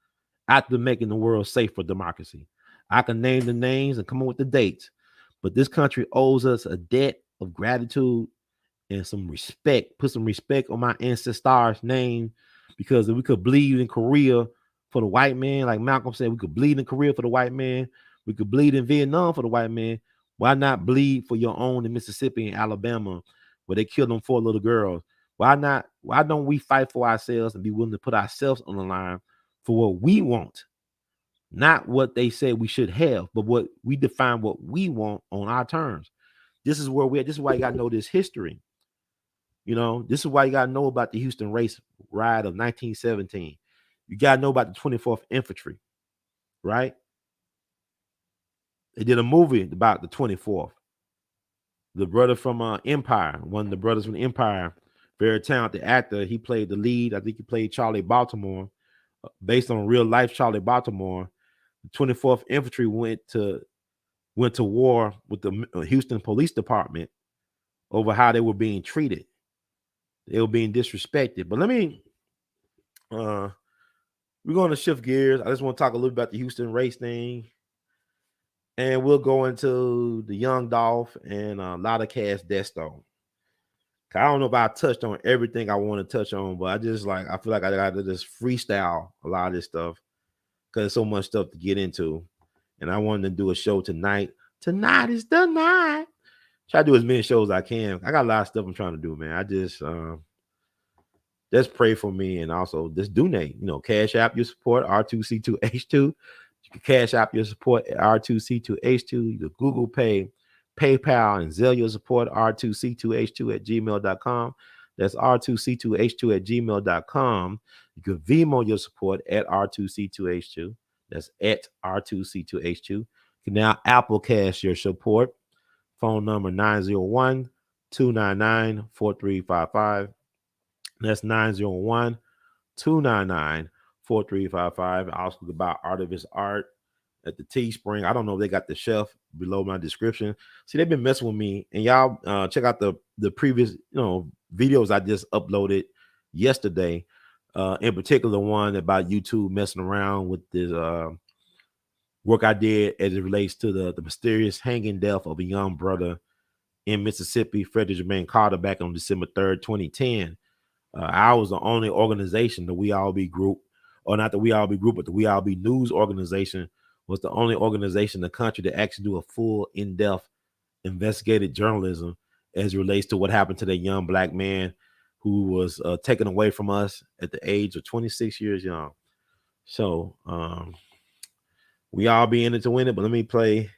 after making the world safe for democracy. I can name the names and come up with the dates, but this country owes us a debt of gratitude and some respect. Put some respect on my ancestors' name, because if we could bleed in Korea for the white man, like Malcolm said, we could bleed in Korea for the white man. We could bleed in Vietnam for the white man. Why not bleed for your own in Mississippi and Alabama, where they killed them 4 little girls? Why not? Why don't we fight for ourselves and be willing to put ourselves on the line for what we want? Not what they say we should have, but what we define what we want on our terms. This is where we're at. This is why you got to know this history. You know, this is why you got to know about the Houston race riot of 1917. You got to know about the 24th Infantry, right? They did a movie about the 24th. The brother from Empire, one of the brothers from Empire, very talented actor. He played the lead. I think he played Charlie Baltimore, based on real life Charlie Baltimore. The 24th Infantry went to war with the Houston Police Department over how they were being treated. They were being disrespected. But we're going to shift gears. I just want to talk a little about the Houston race thing. And we'll go into the young Dolph and Lotta cast Desto. I don't know if I touched on everything I want to touch on, but I feel like I got to just freestyle a lot of this stuff because there's so much stuff to get into. And I wanted to do a show tonight. Tonight is the night. Try to do as many shows as I can. I got a lot of stuff I'm trying to do, man. I just pray for me, and also just donate. You know, cash app your support, R2C2H2. You can cash app your support at R2C2H2. The Google Pay, PayPal, and Zelle your support, R2C2H2 at gmail.com. That's R2C2H2 at gmail.com. You can Venmo your support at R2C2H2. That's at R2C2H2. You can now Apple Cash your support. Phone number 901-299-4355. That's 901-299-4355. I also about Art of His Art at the Teespring. I don't know if they got the shelf below my description. See, they've been messing with me. And y'all check out the previous videos I just uploaded yesterday. In particular, one about YouTube messing around with this work I did as it relates to the mysterious hanging death of a young brother in Mississippi, Frederick Jermaine Carter, back on December 3rd, 2010. I was the only organization, the We All Be Group, or not the We All Be Group, but the We All Be News organization was the only organization in the country to actually do a full, in-depth investigative journalism as it relates to what happened to that young black man who was taken away from us at the age of 26 years young. So we all be in it to win it, but let me play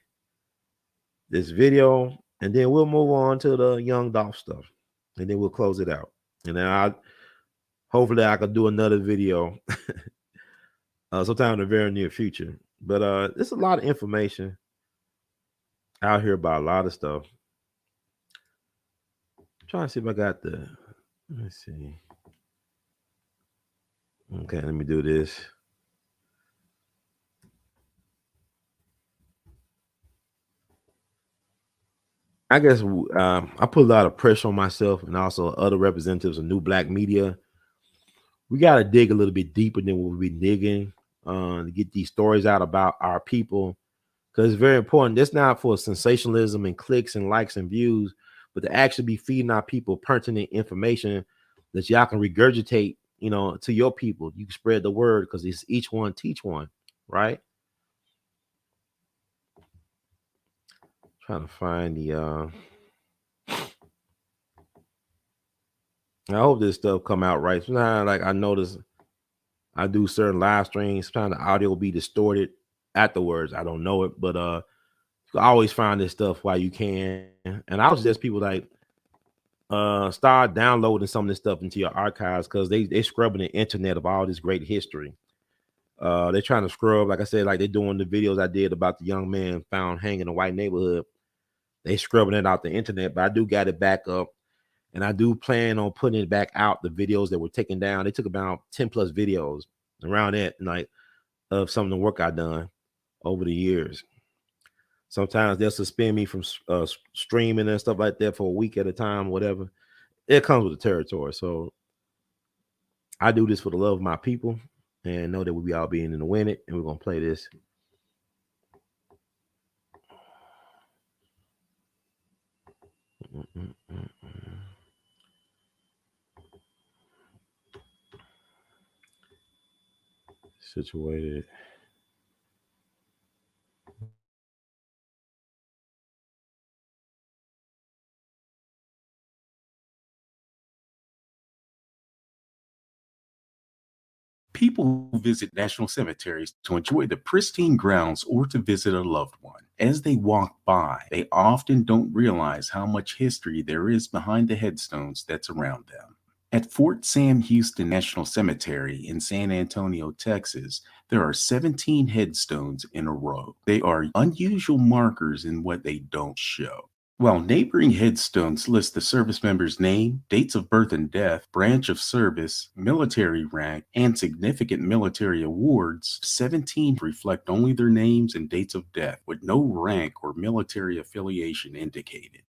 this video and then we'll move on to the young Dolph stuff and then we'll close it out. And then hopefully I could do another video sometime in the very near future. But there's a lot of information out here about a lot of stuff. I'm trying to see if I got let's see. Okay, let me do this. I guess I put a lot of pressure on myself and also other representatives of new black media. We got to dig a little bit deeper than what we've been digging to get these stories out about our people, because it's very important. That's not for sensationalism and clicks and likes and views, but to actually be feeding our people pertinent information that y'all can regurgitate, to your people. You can spread the word because it's each one teach one, right? Trying to find the I hope this stuff come out right. Sometimes, like, I notice I do certain live streams, sometimes the audio will be distorted afterwards. I don't know it, but you can always find this stuff while you can. And I would suggest people like start downloading some of this stuff into your archives, because they scrubbing the internet of all this great history. They're trying to scrub, like I said, like they're doing the videos I did about the young man found hanging in a white neighborhood. They scrubbing it out the internet, but I do got it back up. And I do plan on putting it back out, the videos that were taken down. They took about 10 plus videos around that night of some of the work I've done over the years. Sometimes they'll suspend me from streaming and stuff like that for a week at a time, whatever. It comes with the territory. So I do this for the love of my people and know that we'll be all being in to win it. And we're going to play this. Situated.
People visit national cemeteries to enjoy the pristine grounds or to visit a loved one. As they walk by, they often don't realize how much history there is behind the headstones that's around them. At Fort Sam Houston National Cemetery in San Antonio, Texas, there are 17 headstones in a row. They are unusual markers in what they don't show. While neighboring headstones list the service member's name, dates of birth and death, branch of service, military rank, and significant military awards, 17 reflect only their names and dates of death, with no rank or military affiliation indicated.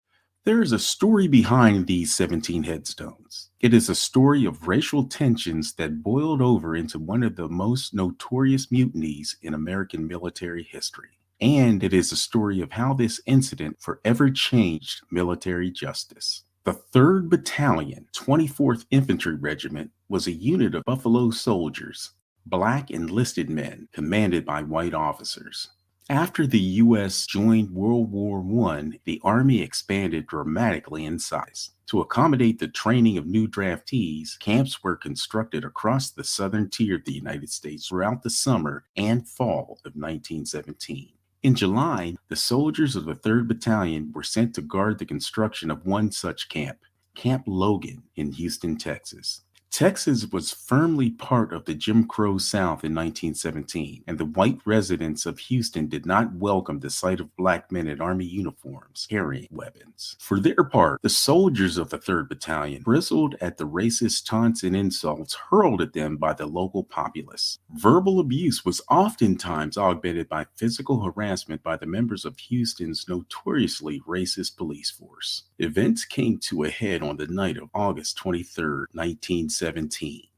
There is a story behind these 17 headstones. It is a story of racial tensions that boiled over into one of the most notorious mutinies in American military history. And it is a story of how this incident forever changed military justice. The 3rd Battalion, 24th Infantry Regiment, was a unit of Buffalo soldiers, black enlisted men commanded by white officers. After the U.S. joined World War I, the Army expanded dramatically in size. To accommodate the training of new draftees, camps were constructed across the southern tier of the United States throughout the summer and fall of 1917. In July, the soldiers of the 3rd Battalion were sent to guard the construction of one such camp, Camp Logan in Houston, Texas. Texas was firmly part of the Jim Crow South in 1917, and the white residents of Houston did not welcome the sight of black men in Army uniforms carrying weapons. For their part, the soldiers of the 3rd Battalion bristled at the racist taunts and insults hurled at them by the local populace. Verbal abuse was oftentimes augmented by physical harassment by the members of Houston's notoriously racist police force. Events came to a head on the night of August 23, 1917.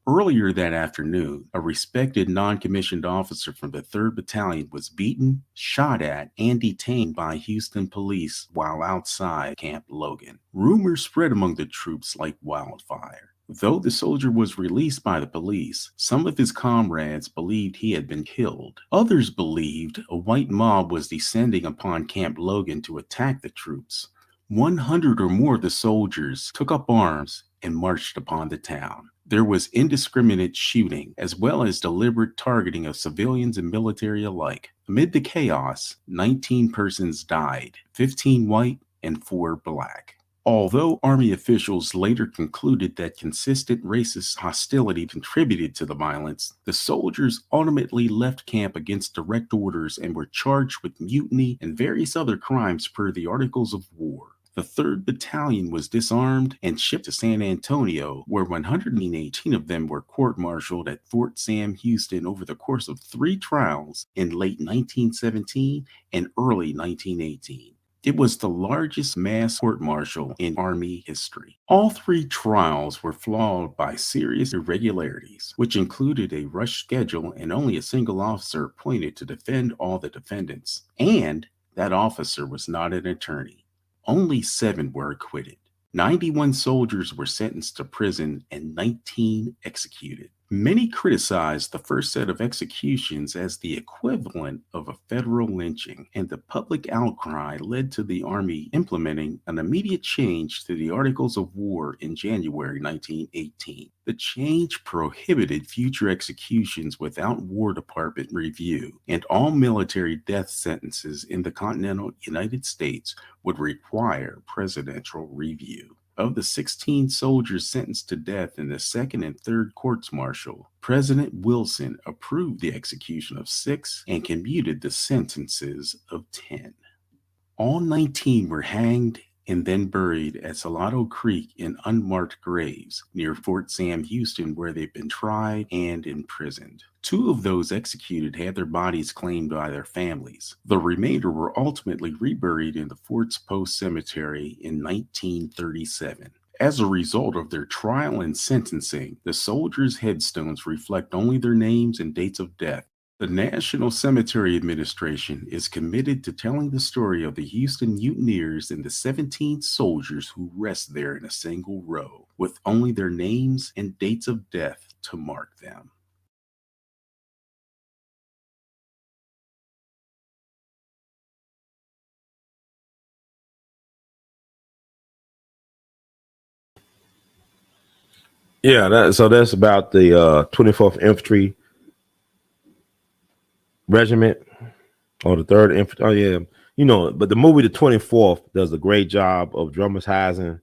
Earlier that afternoon, a respected non-commissioned officer from the 3rd Battalion was beaten, shot at, and detained by Houston police while outside Camp Logan. Rumors spread among the troops like wildfire. Though the soldier was released by the police, some of his comrades believed he had been killed. Others believed a white mob was descending upon Camp Logan to attack the troops. 100 or more of the soldiers took up arms and marched upon the town. There was indiscriminate shooting, as well as deliberate targeting of civilians and military alike. Amid the chaos, 19 persons died, 15 white and 4 black. Although Army officials later concluded that consistent racist hostility contributed to the violence, the soldiers ultimately left camp against direct orders and were charged with mutiny and various other crimes per the Articles of War. The 3rd Battalion was disarmed and shipped to San Antonio, where 118 of them were court-martialed at Fort Sam Houston over the course of 3 trials in late 1917 and early 1918. It was the largest mass court-martial in Army history. All 3 trials were flawed by serious irregularities, which included a rush schedule and only a single officer appointed to defend all the defendants. And that officer was not an attorney. Only 7 were acquitted. 91 soldiers were sentenced to prison and 19 executed. Many criticized the first set of executions as the equivalent of a federal lynching, and the public outcry led to the Army implementing an immediate change to the Articles of War in January 1918. The change prohibited future executions without War Department review, and all military death sentences in the continental United States would require presidential review. Of the 16 soldiers sentenced to death in the 2nd and 3rd courts-martial, President Wilson approved the execution of 6 and commuted the sentences of 10. All 19 were hanged and then buried at Salado Creek in unmarked graves near Fort Sam Houston, where they've been tried and imprisoned. 2 of those executed had their bodies claimed by their families. The remainder were ultimately reburied in the Fort's Post Cemetery in 1937. As a result of their trial and sentencing, the soldiers' headstones reflect only their names and dates of death. The National Cemetery Administration is committed to telling the story of the Houston mutineers and the 17 soldiers who rest there in a single row, with only their names and dates of death to mark them.
Yeah, so that's about the 24th Infantry Regiment, or the 3rd Infantry. Oh, yeah. But the movie The 24th does a great job of dramatizing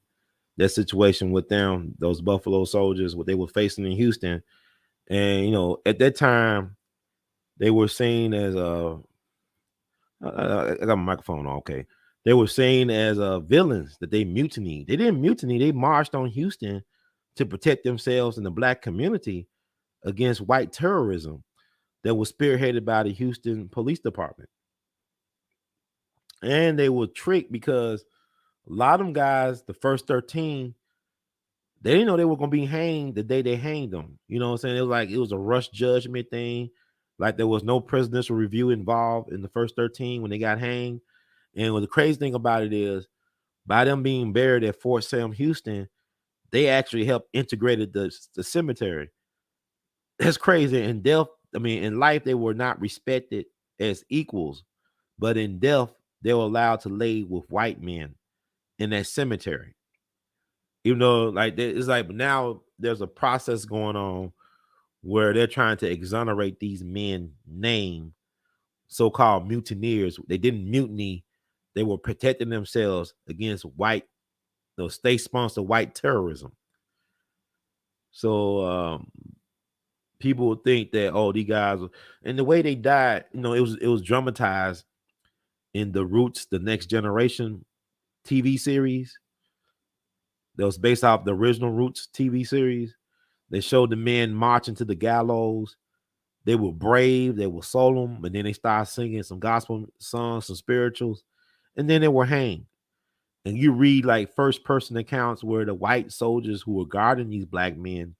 that situation with them, those Buffalo soldiers, what they were facing in Houston. And, at that time, they were seen as I got my microphone on. Okay. They were seen as villains, that they mutinied. They didn't mutiny. They marched on Houston to protect themselves and the black community against white terrorism that was spearheaded by the Houston Police Department. And they were tricked because a lot of them guys, the first 13, they didn't know they were going to be hanged the day they hanged them. You know what I'm saying? It was like it was a rush judgment thing. Like there was no presidential review involved in the first 13 when they got hanged. And the crazy thing about it is, by them being buried at Fort Sam Houston, they actually helped integrated the cemetery. That's crazy. In death, in life, they were not respected as equals, but in death, they were allowed to lay with white men in that cemetery. Even though, it's like now there's a process going on where they're trying to exonerate these men named so-called mutineers. They didn't mutiny. They were protecting themselves against white, state-sponsored white terrorism. So people think that, these guys, and the way they died, it was dramatized in the Roots, the Next Generation TV series that was based off the original Roots TV series. They showed the men marching to the gallows. They were brave, they were solemn, but then they started singing some gospel songs, some spirituals, and then they were hanged. And you read first-person accounts where the white soldiers who were guarding these black men,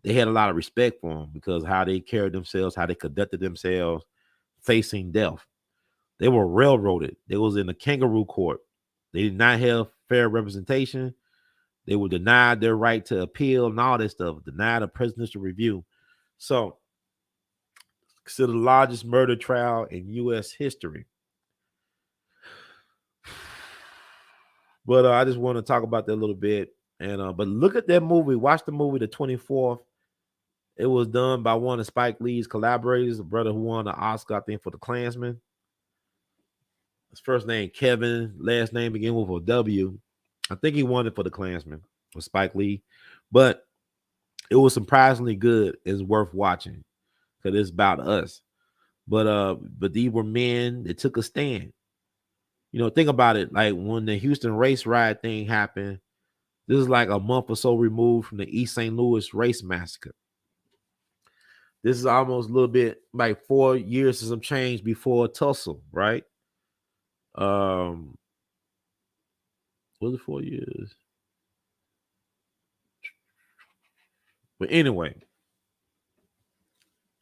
they had a lot of respect for them because how they carried themselves, how they conducted themselves facing death. They were railroaded. They was in a kangaroo court. They did not have fair representation. They were denied their right to appeal and all this stuff, denied a presidential review. So, considered the largest murder trial in U.S. history. But I just want to talk about that a little bit. And but look at that movie. Watch the movie, The 24th. It was done by one of Spike Lee's collaborators, a brother who won the Oscar, I think, for The Klansman. His first name Kevin, last name began with a W. I think he won it for The Klansman with Spike Lee, but it was surprisingly good. It's worth watching because it's about us. But these were men that took a stand. You know, think about it. Like when the Houston race riot thing happened, this is like a month or so removed from the East St. Louis race massacre. This is almost a little bit like 4 years and some change before Tulsa, right? Was it 4 years? But anyway,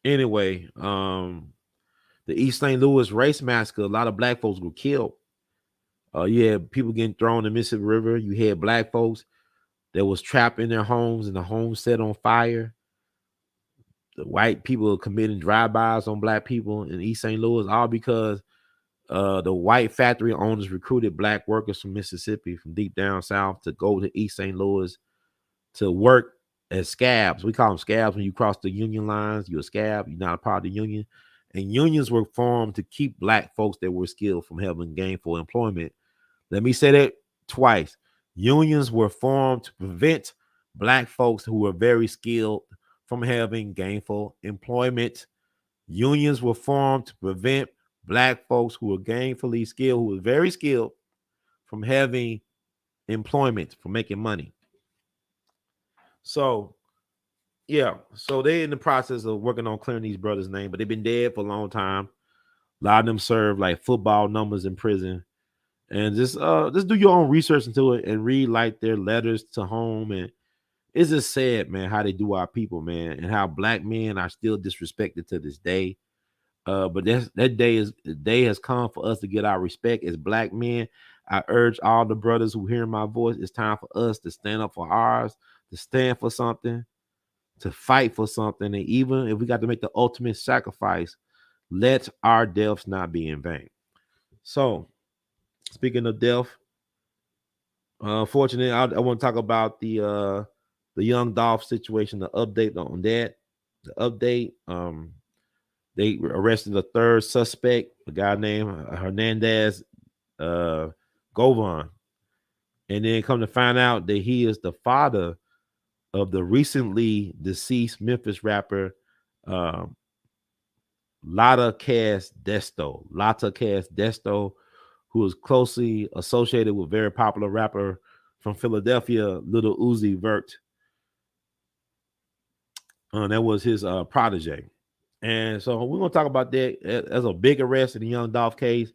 the East St. Louis race massacre, a lot of black folks were killed. You had people getting thrown in the Mississippi River. You had black folks that was trapped in their homes and the homes set on fire. The white people committing drive-bys on black people in East St. Louis, all because the white factory owners recruited black workers from Mississippi, from deep down south, to go to East St. Louis to work as scabs. We call them scabs when you cross the union lines. You're a scab. You're not a part of the union. And unions were formed to keep black folks that were skilled from having gainful employment. Let me say that twice. Unions were formed to prevent black folks who were very skilled from having gainful employment. Unions were formed to prevent black folks who were gainfully skilled, who were very skilled, from having employment, from making money. So, yeah. So they're in the process of working on clearing these brothers' name, but they've been dead for a long time. A lot of them serve like football numbers in prison. And just do your own research into it and read like their letters to home. And it's just sad, man, how they do our people, man, and how black men are still disrespected to this day. But that day has come for us to get our respect as black men. I urge all the brothers who hear my voice, it's time for us to stand up for ours, to stand for something, to fight for something. And even if we got to make the ultimate sacrifice, let our deaths not be in vain. So, speaking of death, unfortunately, I want to talk about the young Dolph situation, the update on that. The update, they arrested the third suspect, a guy named Hernandez Govan. And then come to find out that he is the father of the recently deceased Memphis rapper Lotta Desto, who is closely associated with very popular rapper from Philadelphia, Lil Uzi Vert. That was his protege. And so we're going to talk about that as a big arrest in the Young Dolph case.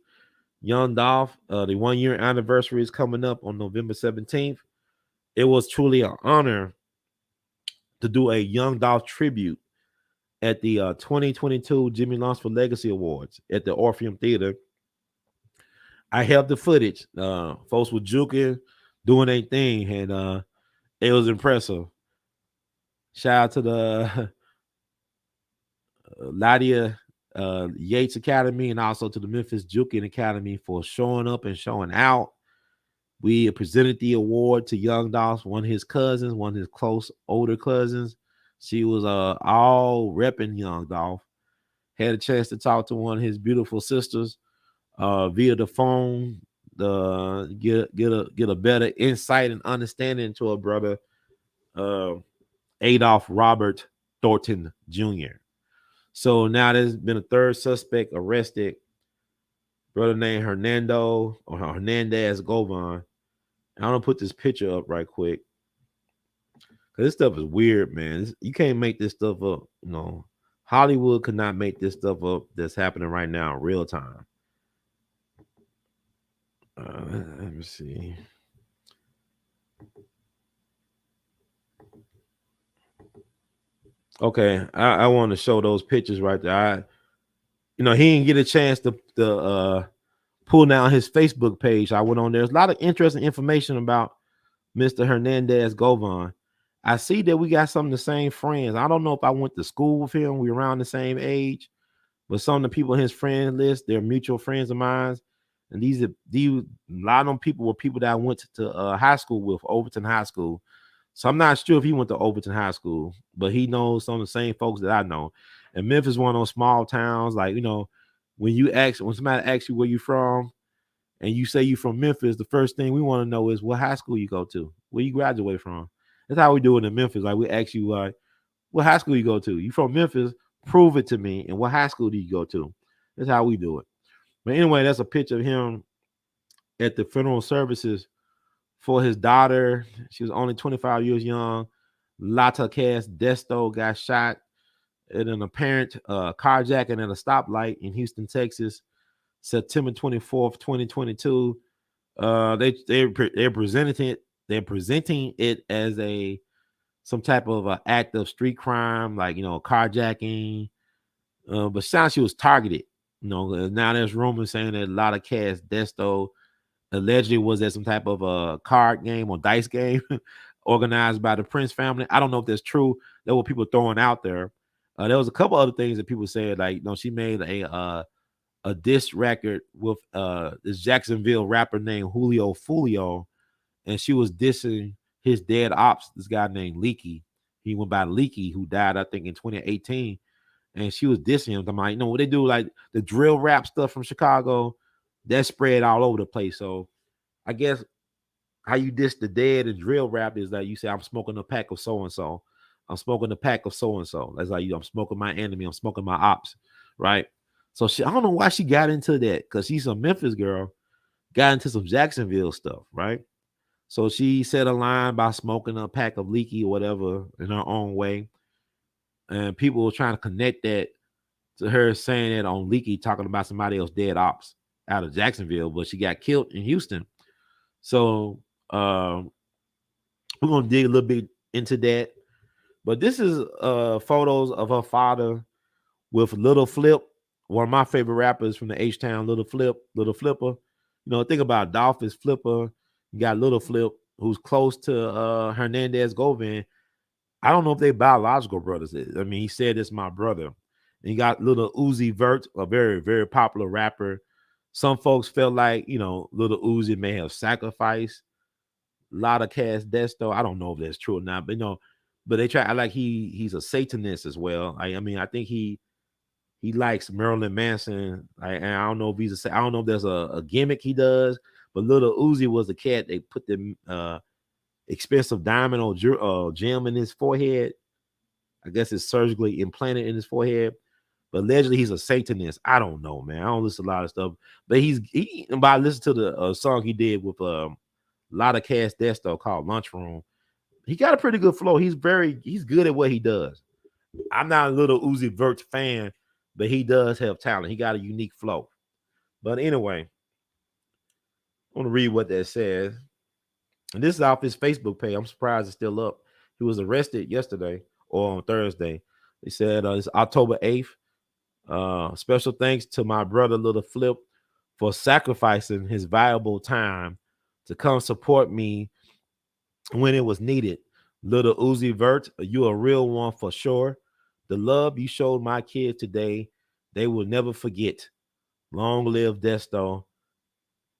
Young Dolph, the 1 year anniversary is coming up on November 17th. It was truly an honor to do a Young Dolph tribute at the 2022 Jimmy Lunsford Legacy Awards at the Orpheum Theater. I have the footage. Folks were juking, doing their thing, and it was impressive. Shout out to the Lotta Yates Academy and also to the Memphis Juking Academy for showing up and showing out. We presented the award to Young Dolph, one of his cousins, one of his close older cousins. She was all repping Young Dolph. Had a chance to talk to one of his beautiful sisters via the phone, get a better insight and understanding into her brother, Adolph Robert Thornton Jr. So now there's been a third suspect arrested, brother named Hernandez Govan. I'm gonna put this picture up right quick because this stuff is weird, man. You can't make this stuff up. You know, Hollywood could not make this stuff up that's happening right now in real time. Let me see. Okay, I want to show those pictures right there. He didn't get a chance to pull down his Facebook page. I went on there. There's a lot of interesting information about Mr. Hernandez Govan. I see that we got some of the same friends. I don't know if I went to school with him. We're around the same age, but some of the people in his friend list, they're mutual friends of mine. And these a lot of them people were people that I went to high school with, Overton High School. So I'm not sure if he went to Overton High School, but he knows some of the same folks that I know. And Memphis is one of those small towns, like, you know, when somebody asks you where you from and you say you from Memphis, the first thing we want to know is what high school you go to, where you graduate from. That's how we do it in Memphis. Like, we ask you, like, what high school you go to? You from Memphis? Prove it to me. And what high school do you go to? That's how we do it. But anyway, that's a picture of him at the funeral services for his daughter. She was only 25 years young. Lotta Desto got shot in an apparent carjacking at a stoplight in Houston, Texas, September 24th, 2022. They're presenting it as some type of act of street crime, like, you know, carjacking. But sounds she was targeted. You know, now there's rumors saying that a lot of Desto allegedly was at some type of a card game or dice game organized by the Prince family. I don't know if that's true. There were people throwing out there. There was a couple other things that people said, like, you know, she made a diss record with this Jacksonville rapper named Julio Fulio, and she was dissing his dead ops, this guy named Leaky. He went by Leaky, who died, I think, in 2018. And she was dissing him. I'm like, you know what they do, like the drill rap stuff from Chicago, that spread all over the place. So I guess how you diss the dead and drill rap is that you say, I'm smoking a pack of so-and-so. I'm smoking a pack of so-and-so. That's like, I'm smoking my enemy. I'm smoking my ops, right? So I don't know why she got into that, because she's a Memphis girl, got into some Jacksonville stuff, right? So she said a line by smoking a pack of Leaky or whatever in her own way. And people were trying to connect that to her saying that on Leaky, talking about somebody else dead ops out of Jacksonville, but she got killed in Houston. So we're going to dig a little bit into that. But this is photos of her father with Little Flip, one of my favorite rappers from the H-Town, Little Flipper. You know, think about Dolph is Flipper. You got Little Flip, who's close to Hernandez Govan. I don't know if they biological brothers. I mean, he said it's my brother. And you got Little Uzi Vert, a very, very popular rapper. Some folks felt like, you know, Little Uzi may have sacrificed Lotta Desto. I don't know if that's true or not, but you know, but they try. I like he's a Satanist as well. I mean, I think he likes Marilyn Manson. I don't know if I don't know if there's a gimmick he does, but Little Uzi was the cat. They put the expensive diamond or gem in his forehead. I guess it's surgically implanted in his forehead. But allegedly he's a Satanist. I don't know, man. I don't listen to a lot of stuff. But I listened to the song he did with Lotta Desto called Lunchroom. He got a pretty good flow. He's good at what he does. I'm not a Little Uzi Vert fan, but he does have talent. He got a unique flow. But anyway, I want to read what that says. And this is off his Facebook page. I'm surprised it's still up. He was arrested yesterday or on Thursday. They said it's October 8th. Special thanks to my brother Little Flip for sacrificing his valuable time to come support me when it was needed. Little Uzi Vert, you a real one for sure. The love you showed my kids today, they will never forget. Long live Desto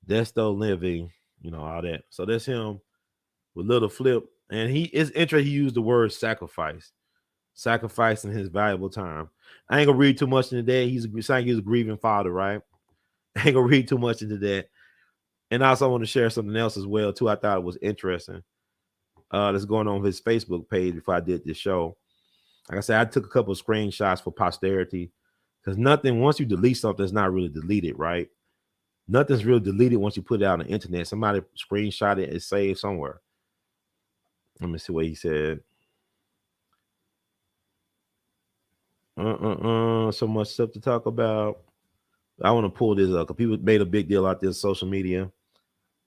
living, you know, all that. So that's him with Little Flip. And it's interesting he used the word sacrificing his valuable time. I ain't gonna read too much into that. He's saying he's a grieving father, right? I ain't gonna read too much into that. And I also want to share something else as well, too. I thought it was interesting. That's going on his Facebook page before I did this show. Like I said, I took a couple of screenshots for posterity, because once you delete something, it's not really deleted, right? Nothing's really deleted once you put it out on the internet. Somebody screenshot it and saved somewhere. Let me see what he said. So much stuff to talk about. I want to pull this up because people made a big deal out there on social media.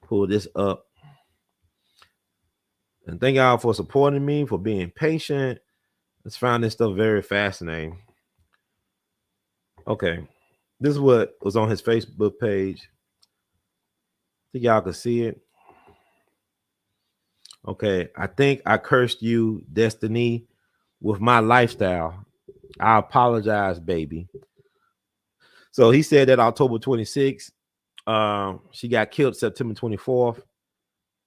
Pull this up. And thank y'all for supporting me, for being patient. Let's find this stuff very fascinating. Okay. This is what was on his Facebook page. I think y'all can see it. Okay. I think I cursed you, Destiny, with my lifestyle. I apologize, baby. So he said that October 26th She got killed September 24th.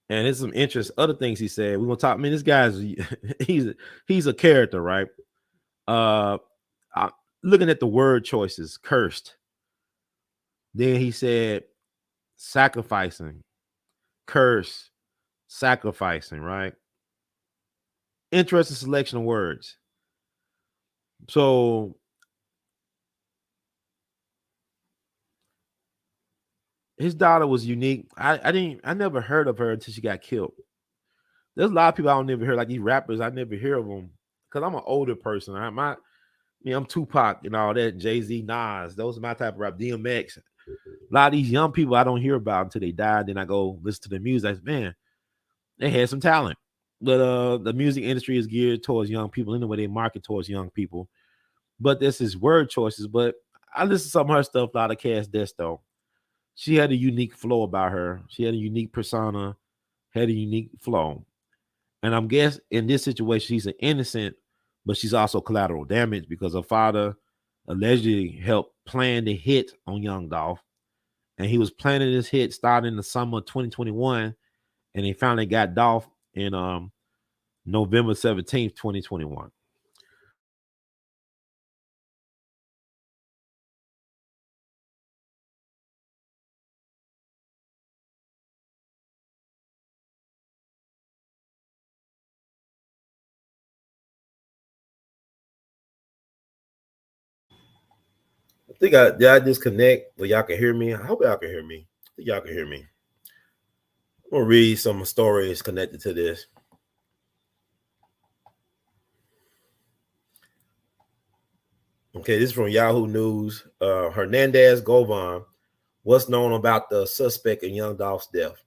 And there's some interest, other things he said. We're gonna talk. I mean, this guy's he's a character, right? Uh Looking at the word choices, cursed. Then he said sacrificing, curse, sacrificing, right? Interesting selection of words. So his daughter was unique. I never heard of her until she got killed. There's a lot of people I don't never hear, like these rappers. I never hear of them because I'm an older person. I'm Tupac and all that, Jay-Z, Nas. Those are my type of rap. DMX. A lot of these young people I don't hear about until they die. Then I go listen to the music. Man, they had some talent. But the music industry is geared towards young people anyway. They market towards young people. But this is word choices. But I listened to some of her stuff, Lotta Cass Desto. She had a unique flow about her. She had a unique persona, had a unique flow. And I'm guessing in this situation, she's an innocent, but she's also collateral damage because her father allegedly helped plan the hit on young Dolph. And he was planning this hit starting in the summer of 2021. And they finally got Dolph in November 17th, 2021. I think did I disconnect where y'all can hear me? I hope y'all can hear me. I think y'all can hear me. I'm gonna read some stories connected to this. Okay, this is from Yahoo News. Hernandez Govan, what's known about the suspect in young Dolph's death?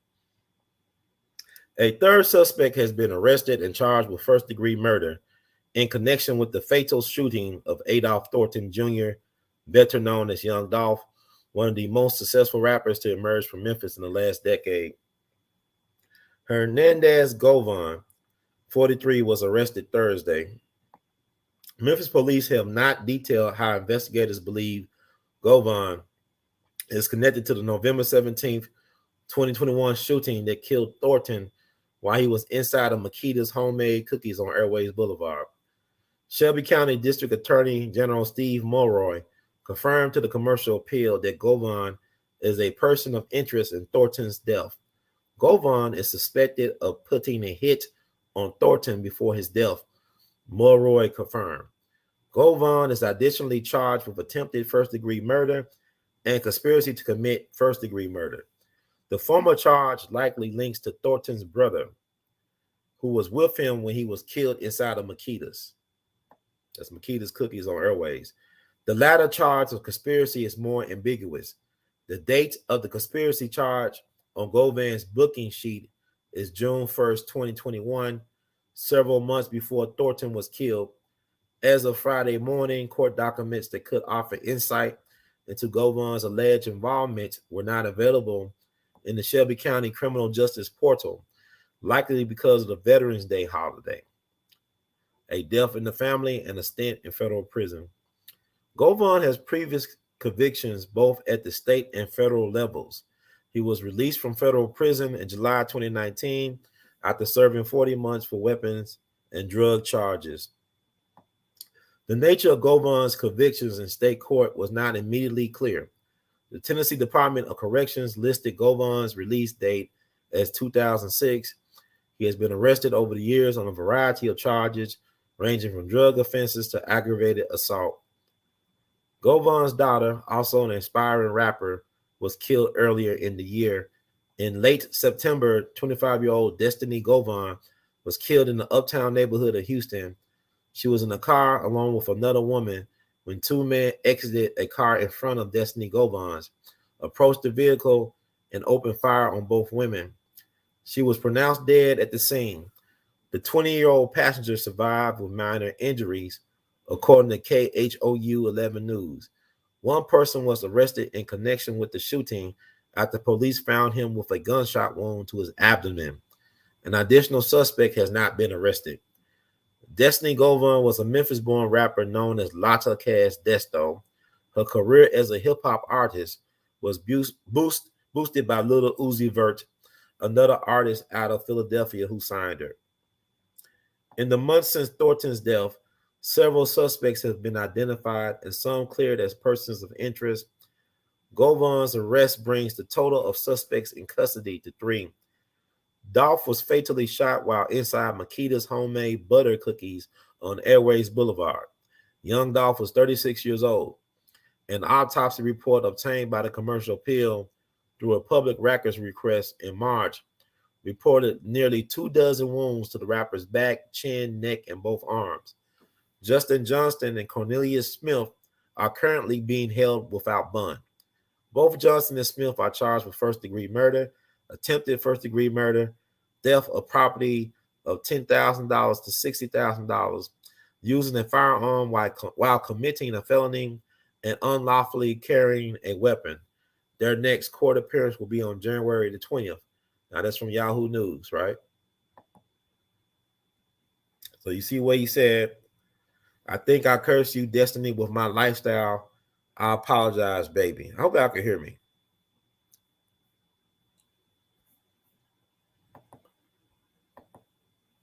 A third suspect has been arrested and charged with first-degree murder in connection with the fatal shooting of Adolph Thornton Jr., better known as Young Dolph, one of the most successful rappers to emerge from Memphis in the last decade. Hernandez Govan, 43, was arrested Thursday. Memphis police have not detailed how investigators believe Govan is connected to the November 17th, 2021 shooting that killed Thornton while he was inside of Makita's homemade cookies on Airways Boulevard. Shelby County District Attorney General Steve Mulroy confirmed to the Commercial Appeal that Govan is a person of interest in Thornton's death. Govan is suspected of putting a hit on Thornton before his death, Mulroy confirmed. Govan is additionally charged with attempted first-degree murder and conspiracy to commit first-degree murder. The former charge likely links to Thornton's brother, who was with him when he was killed inside of Makita's. That's Makita's cookies on Airways. The latter charge of conspiracy is more ambiguous. The date of the conspiracy charge on Govan's booking sheet is June 1st, 2021, several months before Thornton was killed. As of Friday morning, court documents that could offer insight into Govan's alleged involvement were not available in the Shelby County Criminal Justice Portal, likely because of the Veterans Day holiday, a death in the family, and a stint in federal prison. Govan has previous convictions both at the state and federal levels. He was released from federal prison in July 2019 after serving 40 months for weapons and drug charges. The nature of Govan's convictions in state court was not immediately clear. The Tennessee Department of Corrections listed Govan's release date as 2006. He has been arrested over the years on a variety of charges, ranging from drug offenses to aggravated assault. Govan's daughter, also an aspiring rapper, was killed earlier in the year. In late September, 25-year-old Destiny Govan was killed in the uptown neighborhood of Houston. She was in a car along with another woman when two men exited a car in front of Destiny Govan's, approached the vehicle, and opened fire on both women. She was pronounced dead at the scene. The 20-year-old passenger survived with minor injuries, according to KHOU 11 News. One person was arrested in connection with the shooting after police found him with a gunshot wound to his abdomen. An additional suspect has not been arrested. Destiny Govan was a Memphis-born rapper known as Lotta Cass Desto. Her career as a hip-hop artist was boosted boosted by Little Uzi Vert, another artist out of Philadelphia who signed her. In the months since Thornton's death, several suspects have been identified and some cleared as persons of interest. Govon's arrest brings the total of suspects in custody to 3. Dolph was fatally shot while inside Makita's homemade butter cookies on Airways Boulevard. Young Dolph was 36 years old. An autopsy report obtained by the Commercial Appeal through a public records request in March reported nearly 24 wounds to the rapper's back, chin, neck, and both arms. Justin Johnston and Cornelius Smith are currently being held without bond. Both Johnston and Smith are charged with first-degree murder, attempted first-degree murder, theft of property of $10,000 to $60,000, using a firearm while committing a felony, and unlawfully carrying a weapon. Their next court appearance will be on January the 20th. Now, that's from Yahoo News, right? So you see what he said. I think I cursed you, Destiny, with my lifestyle. I apologize, baby. I hope y'all can hear me.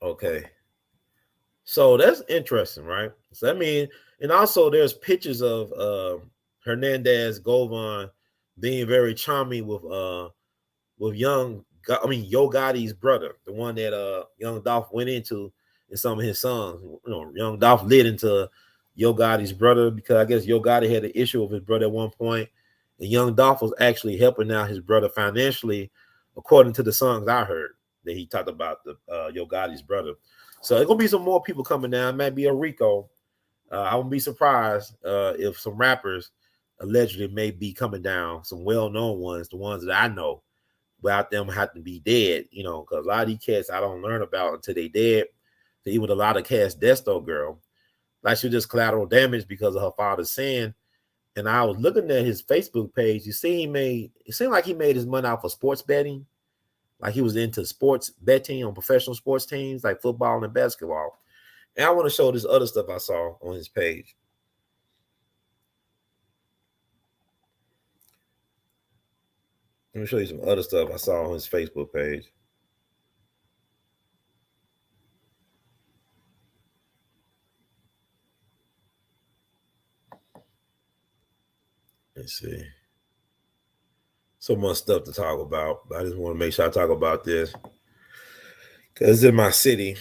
Okay. So that's interesting, right? So I mean, and also there's pictures of Hernandez Govon being very charming with Yo Gotti's brother, the one that Young Dolph went into in some of his songs. You know, Young Dolph lit into Yo Gotti's brother because I guess Yo Gotti had an issue with his brother at one point, and Young Dolph was actually helping out his brother financially, according to the songs I heard that he talked about the Yo Gotti's brother. So there's gonna be some more people coming down. It might be a Rico. I wouldn't be surprised if some rappers allegedly may be coming down, some well-known ones, the ones that I know, without them having to be dead, you know, because a lot of these cats I don't learn about until they dead. So even a lot of cats, Desto girl, like she was just collateral damage because of her father's sin. And I was looking at his Facebook page. You see, it seemed like he made his money off of sports betting. Like he was into sports betting on professional sports teams like football and basketball. And I want to show this other stuff I saw on his page. Let me show you some other stuff I saw on his Facebook page. Let's see. So much stuff to talk about. But I just want to make sure I talk about this because it's in my city.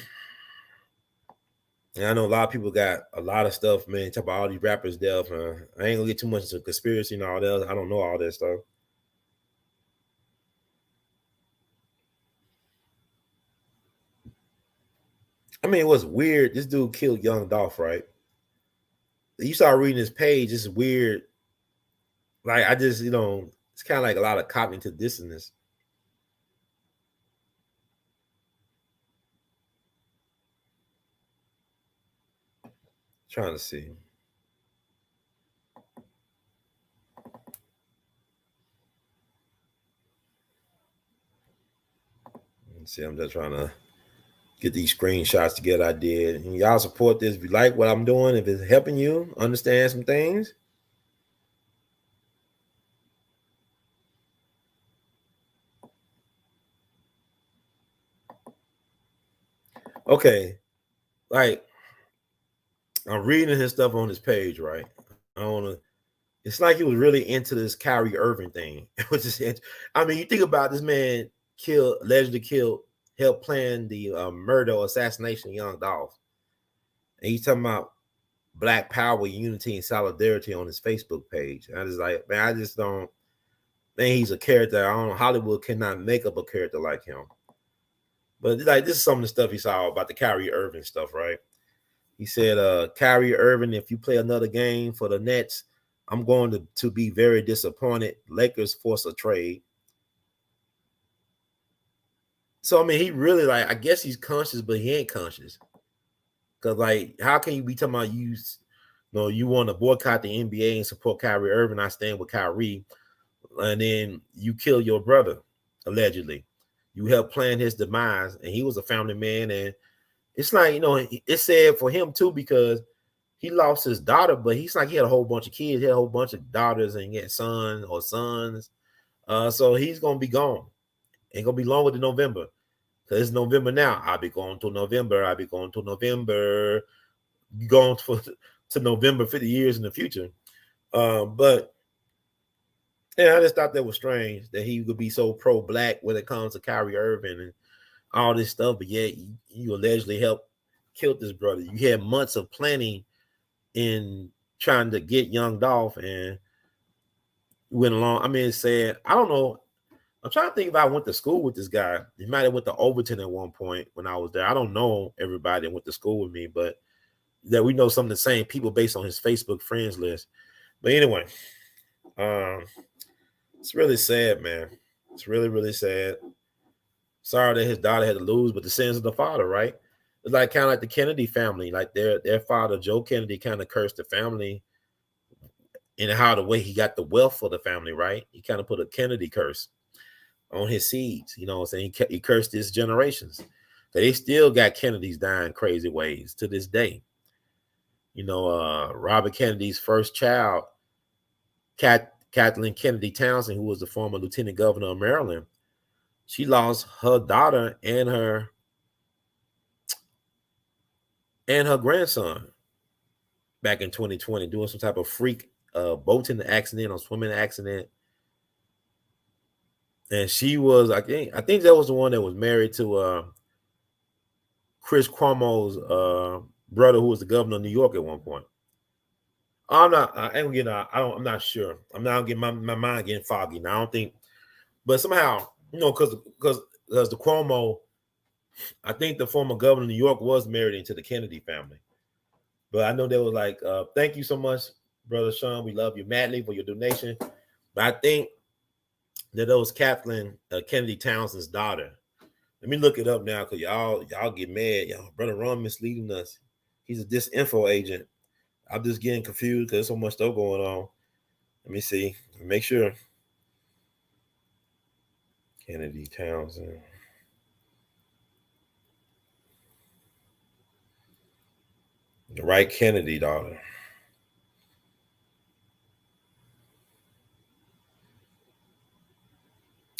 And I know a lot of people got a lot of stuff, man. Talk about all these rappers' death. I ain't gonna get too much into conspiracy and all that. I don't know all that stuff. I mean, it was weird. This dude killed Young Dolph, right? You start reading his page, it's weird. Like, I just, it's kind of like a lot of cognitive dissonance. Trying to see. Let's see, I'm just trying to get these screenshots together I did. And y'all support this. If you like what I'm doing, if it's helping you understand some things. Okay. Like, I'm reading his stuff on his page, right? I don't know. It's like he was really into this Kyrie Irving thing. Which is, I mean, you think about this man allegedly killed, helped plan the murder or assassination of Young Dolph. And he's talking about Black power, unity, and solidarity on his Facebook page. And I just like, man, I just don't, man, he's a character. I don't know, Hollywood cannot make up a character like him. But like, this is some of the stuff he saw about the Kyrie Irving stuff, right? He said, Kyrie Irving, if you play another game for the Nets, I'm going to be very disappointed. Lakers force a trade. So, I mean, he really, like, I guess he's conscious, but he ain't conscious. Because, like, how can you be talking about you want to boycott the NBA and support Kyrie Irving? I stand with Kyrie. And then you kill your brother, allegedly. You helped plan his demise, and he was a family man. And it's like, it's sad for him, too, because he lost his daughter, but he's like, he had a whole bunch of kids. He had a whole bunch of daughters, and he had sons. So he's gonna be gone. Ain't gonna be longer than November. Cause it's November now. I'll be going to November. I'll be going to November. Going to November 50 years in the future. But yeah, I just thought that was strange that he would be so pro-black when it comes to Kyrie Irving and all this stuff. But yet you allegedly helped kill this brother. You had months of planning in trying to get young Dolph and went along. I mean, it's sad. I don't know. I'm trying to think if I went to school with this guy. He might have went to Overton at one point when I was there. I don't know everybody that went to school with me, but that we know some of the same people based on his Facebook friends list. But anyway, it's really sad, man. It's really, really sad. Sorry that his daughter had to lose, but the sins of the father, right? It's like kind of like the Kennedy family. Like their father, Joe Kennedy, kind of cursed the family in how the way he got the wealth for the family, right? He kind of put a Kennedy curse on his seeds. You know what I'm saying? He cursed his generations. They still got Kennedys dying crazy ways to this day. You know, Robert Kennedy's first child, Kathleen Kennedy Townsend, who was the former lieutenant governor of Maryland, she lost her daughter and her grandson back in 2020 doing some type of freak boating accident or swimming accident. And she was, I think that was the one that was married to Chris Cuomo's brother, who was the governor of New York at one point. I'm not sure. I'm not getting my mind getting foggy now. I don't think, but somehow, you know, because the Cuomo, I think the former governor of New York was married into the Kennedy family. But I know they was like, thank you so much, Brother Sean. We love you madly for your donation. But I think that was Kathleen Kennedy Townsend's daughter. Let me look it up now, because y'all get mad. Y'all, Brother Ron misleading us. He's a disinfo agent. I'm just getting confused because there's so much stuff going on. Let me see. Make sure. Kennedy Townsend. The right Kennedy daughter.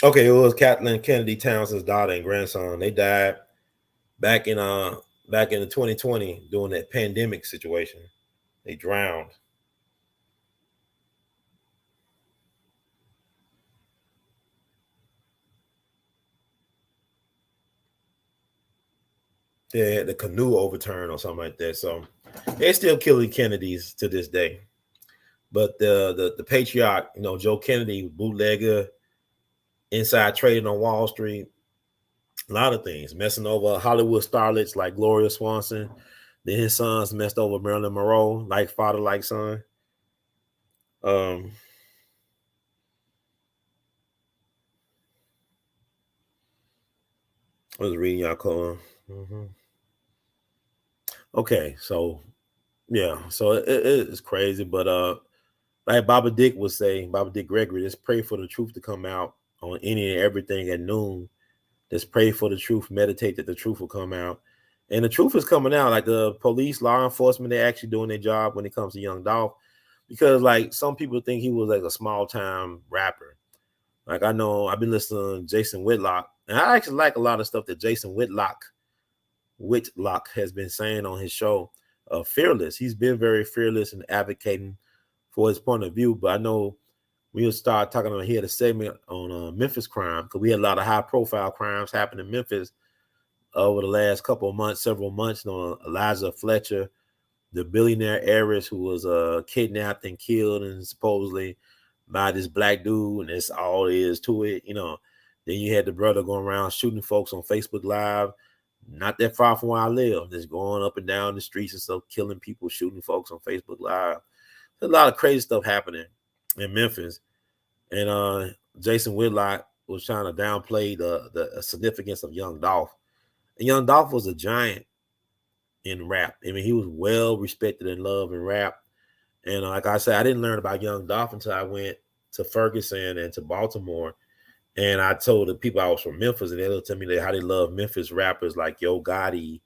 Okay, it was Kathleen Kennedy Townsend's daughter and grandson. They died back in the 2020 during that pandemic situation. They drowned. They had the canoe overturned or something like that. So they're still killing Kennedys to this day. But the patriarch, you know, Joe Kennedy, bootlegger, inside trading on Wall Street, a lot of things, messing over Hollywood starlets like Gloria Swanson. Then his sons messed over Marilyn Monroe, like father, like son. I was reading y'all calling. Okay, so yeah, so it's crazy, but like Baba Dick would say, Baba Dick Gregory, just pray for the truth to come out on any and everything at noon. Just pray for the truth, meditate that the truth will come out. And the truth is coming out. Like the police, law enforcement, they're actually doing their job when it comes to young Dolph. Because like some people think he was like a small time rapper. Like I know I've been listening to Jason Whitlock, and I actually like a lot of stuff that Jason Whitlock has been saying on his show. Fearless. He's been very fearless in advocating for his point of view. But I know we'll start talking about, he had a segment on Memphis crime, because we had a lot of high profile crimes happen in Memphis over the last several months. You know, Eliza Fletcher, the billionaire heiress who was kidnapped and killed and supposedly by this black dude, and that's all there is to it. You know, then you had the brother going around shooting folks on Facebook Live, not that far from where I live, just going up and down the streets and stuff, killing people, shooting folks on Facebook Live. There's a lot of crazy stuff happening in Memphis. And Jason Whitlock was trying to downplay the significance of young Dolph. And young Dolph was a giant in rap. I mean, he was well respected and loved in rap. And like I said, I didn't learn about young Dolph until I went to Ferguson and to Baltimore. And I told the people I was from Memphis, and they would tell me how they love Memphis rappers like Yo Gotti.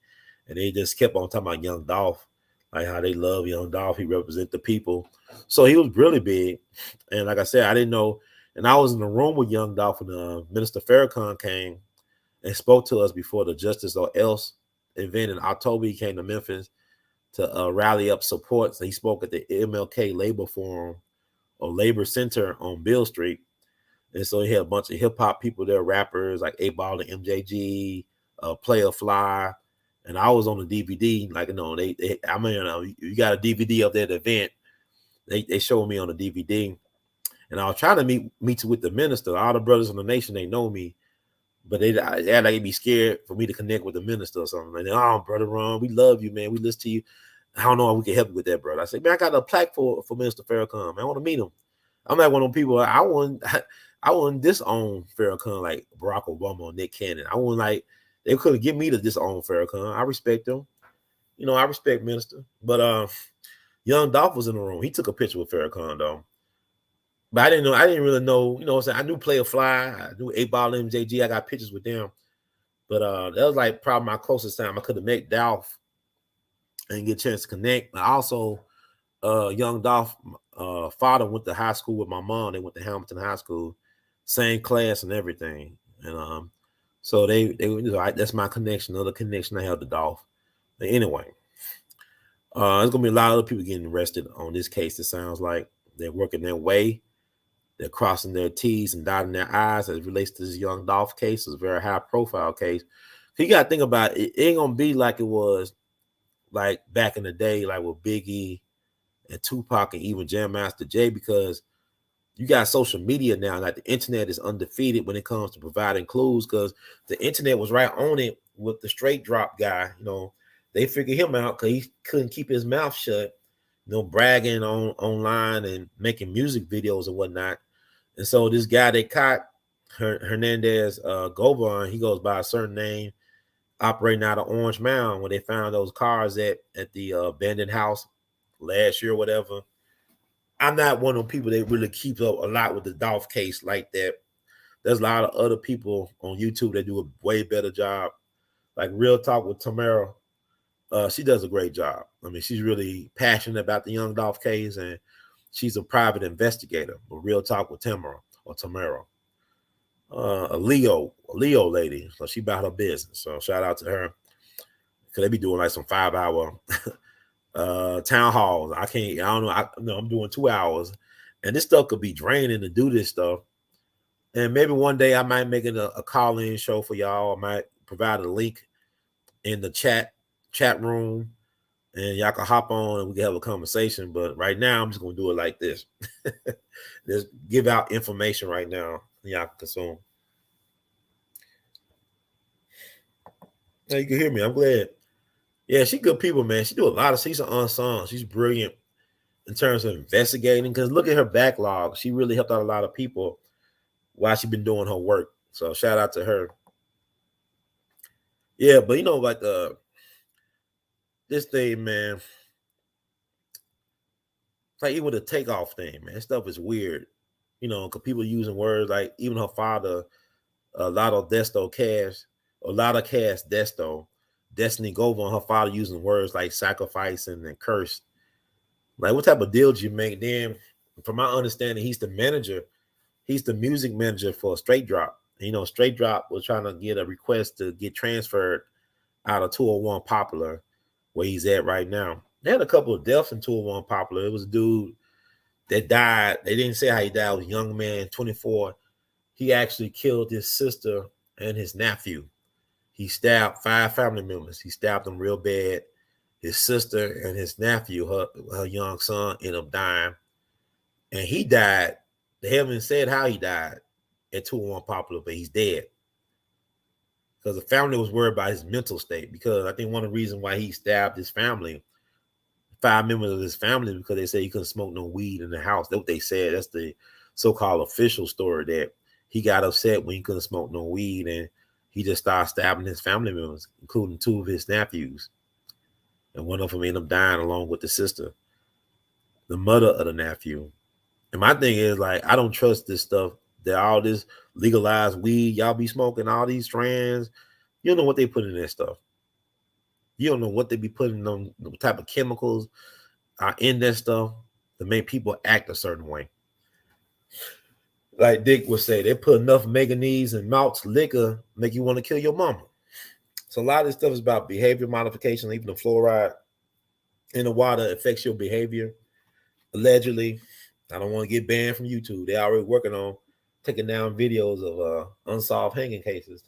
And they just kept on talking about young Dolph, like how they love young Dolph. He represent the people. So he was really big. And like I said, I didn't know. And I was in the room with Young Dolph when Minister Farrakhan came and spoke to us before the Justice or Else event in October. He came to Memphis to rally up support. So he spoke at the MLK Labor Forum or Labor Center on Beale Street. And so he had a bunch of hip hop people there, rappers like A.L.L and MJG, Player Fly. And I was on the DVD. Like, you know, you got a DVD of that event. They showed me on the DVD. And I was trying to meet with the minister. All the brothers in the nation, they know me. But they had like be scared for me to connect with the minister or something. And oh, Brother Ron, we love you, man. We listen to you. I don't know if we can help you with that, brother. I said, man, I got a plaque for Minister Farrakhan. Man, I want to meet him. I'm not one of them people. I wouldn't disown Farrakhan like Barack Obama or Nick Cannon. I wouldn't like they couldn't get me to disown Farrakhan. I respect them. You know, I respect Minister. But Young Dolph was in the room. He took a picture with Farrakhan though. But I didn't really know, you know what I'm saying? I knew Player Fly, I knew A.L.L MJG, I got pictures with them. But that was like probably my closest time I could have met Dolph and get a chance to connect. But also Young Dolph father went to high school with my mom. They went to Hamilton High School, same class and everything. And so they that's my connection, another connection I have to Dolph. But anyway, there's gonna be a lot of other people getting arrested on this case. It sounds like they're working their way. They're crossing their T's and dotting their I's as it relates to this Young Dolph case. It's a very high profile case. So you got to think about it. It ain't going to be like it was like back in the day, like with Biggie and Tupac and even Jam Master Jay, because you got social media now. Like the internet is undefeated when it comes to providing clues because the internet was right on it with the straight drop guy. You know, they figured him out because he couldn't keep his mouth shut, you know, bragging online and making music videos and whatnot. And so this guy they caught, Hernandez Govan, he goes by a certain name, operating out of Orange Mound when they found those cars at the abandoned house last year or whatever. I'm not one of them people that really keeps up a lot with the Dolph case like that. There's a lot of other people on YouTube that do a way better job. Like Real Talk with Tamara. She does a great job. I mean, she's really passionate about the Young Dolph case and she's a private investigator. But Real Talk with Tamara. A Leo lady. So she about her business. So shout out to her. Cause they be doing like some 5-hour town halls. I don't know. I'm doing 2 hours. And this stuff could be draining to do this stuff. And maybe one day I might make it a call-in show for y'all. I might provide a link in the chat room. And y'all can hop on and we can have a conversation. But right now, I'm just going to do it like this. Just give out information right now. Y'all can consume. Now you can hear me. I'm glad. Yeah, she good people, man. She do a lot of, she's an unsung. She's brilliant in terms of investigating. Because look at her backlog. She really helped out a lot of people while she's been doing her work. So shout out to her. Yeah, but you know, like this thing, man, it's like even the takeoff thing, man, stuff is weird, you know, because people using words like even her father, Lotta Desto, Destiny Govan, her father using words like sacrificing and curse. Like, what type of deal did you make? Then, from my understanding, he's the manager. He's the music manager for Straight Drop. You know, Straight Drop was trying to get a request to get transferred out of 201 Popular, where he's at right now. They had a couple of deaths in 201 Popular. It was a dude that died. They didn't say how he died. It was a young man, 24. He actually killed his sister and his nephew. He stabbed 5 family members. He stabbed them real bad. His sister and his nephew, her young son, ended up dying. And he died. They haven't said how he died at 201 Popular, but he's dead. Because the family was worried about his mental state. Because I think one of the reasons why he stabbed his family, 5 members of his family, because they said he couldn't smoke no weed in the house. That's what they said. That's the so-called official story, that he got upset when he couldn't smoke no weed, and he just started stabbing his family members, including 2 of his nephews. And one of them ended up dying along with the sister, the mother of the nephew. And my thing is, like, I don't trust this stuff, that all this legalized weed, y'all be smoking all these strands. You don't know what they put in that stuff. You don't know what they be putting on, the type of chemicals in that stuff to make people act a certain way. like Dick would say, they put enough manganese and malts liquor make you want to kill your mama. So a lot of this stuff is about behavior modification. Even the fluoride in the water affects your behavior. Allegedly, I don't want to get banned from YouTube. They're already working on taking down videos of unsolved hanging cases.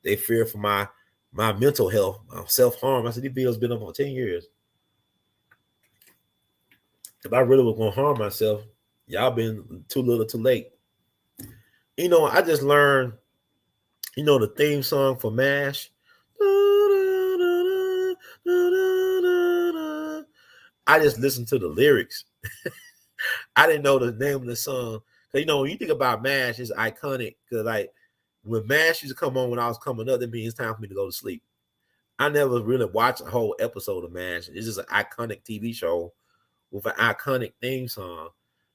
They fear for my mental health, self-harm. I said, these videos been up for 10 years. If I really was going to harm myself, y'all been too little too late. You know, I just learned, you know, the theme song for MASH. I just listened to the lyrics. I didn't know the name of the song. Because, you know, when you think about MASH, it's iconic. Because, like, when MASH used to come on when I was coming up, that means it's time for me to go to sleep. I never really watched a whole episode of MASH. It's just an iconic TV show with an iconic theme song.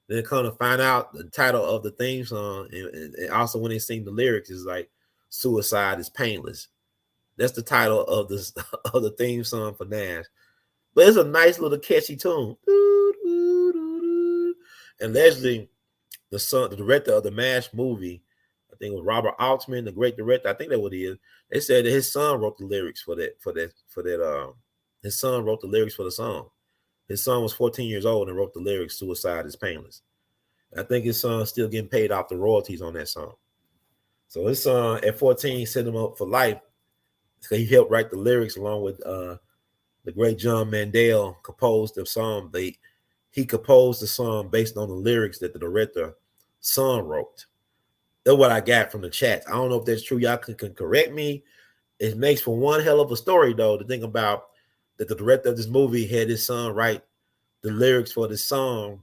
Then come to find out the title of the theme song, and also when they sing the lyrics, is like "Suicide is Painless." That's the title of this of the theme song for Nash. But it's a nice little catchy tune. And Leslie, the director of the MASH movie, I think it was Robert Altman, the great director. I think that's what he is. They said that his son wrote the lyrics for that. His son wrote the lyrics for the song. His son was 14 years old and wrote the lyrics, "Suicide is Painless." I think his son's still getting paid off the royalties on that song. So his son at 14 set him up for life. So he helped write the lyrics along with the great John Mandel composed the song. He composed the song based on the lyrics that the director son wrote. That's what I got from the chat. I don't know if that's true. Y'all can correct me. It makes for one hell of a story, though, to think about that the director of this movie had his son write the lyrics for this song.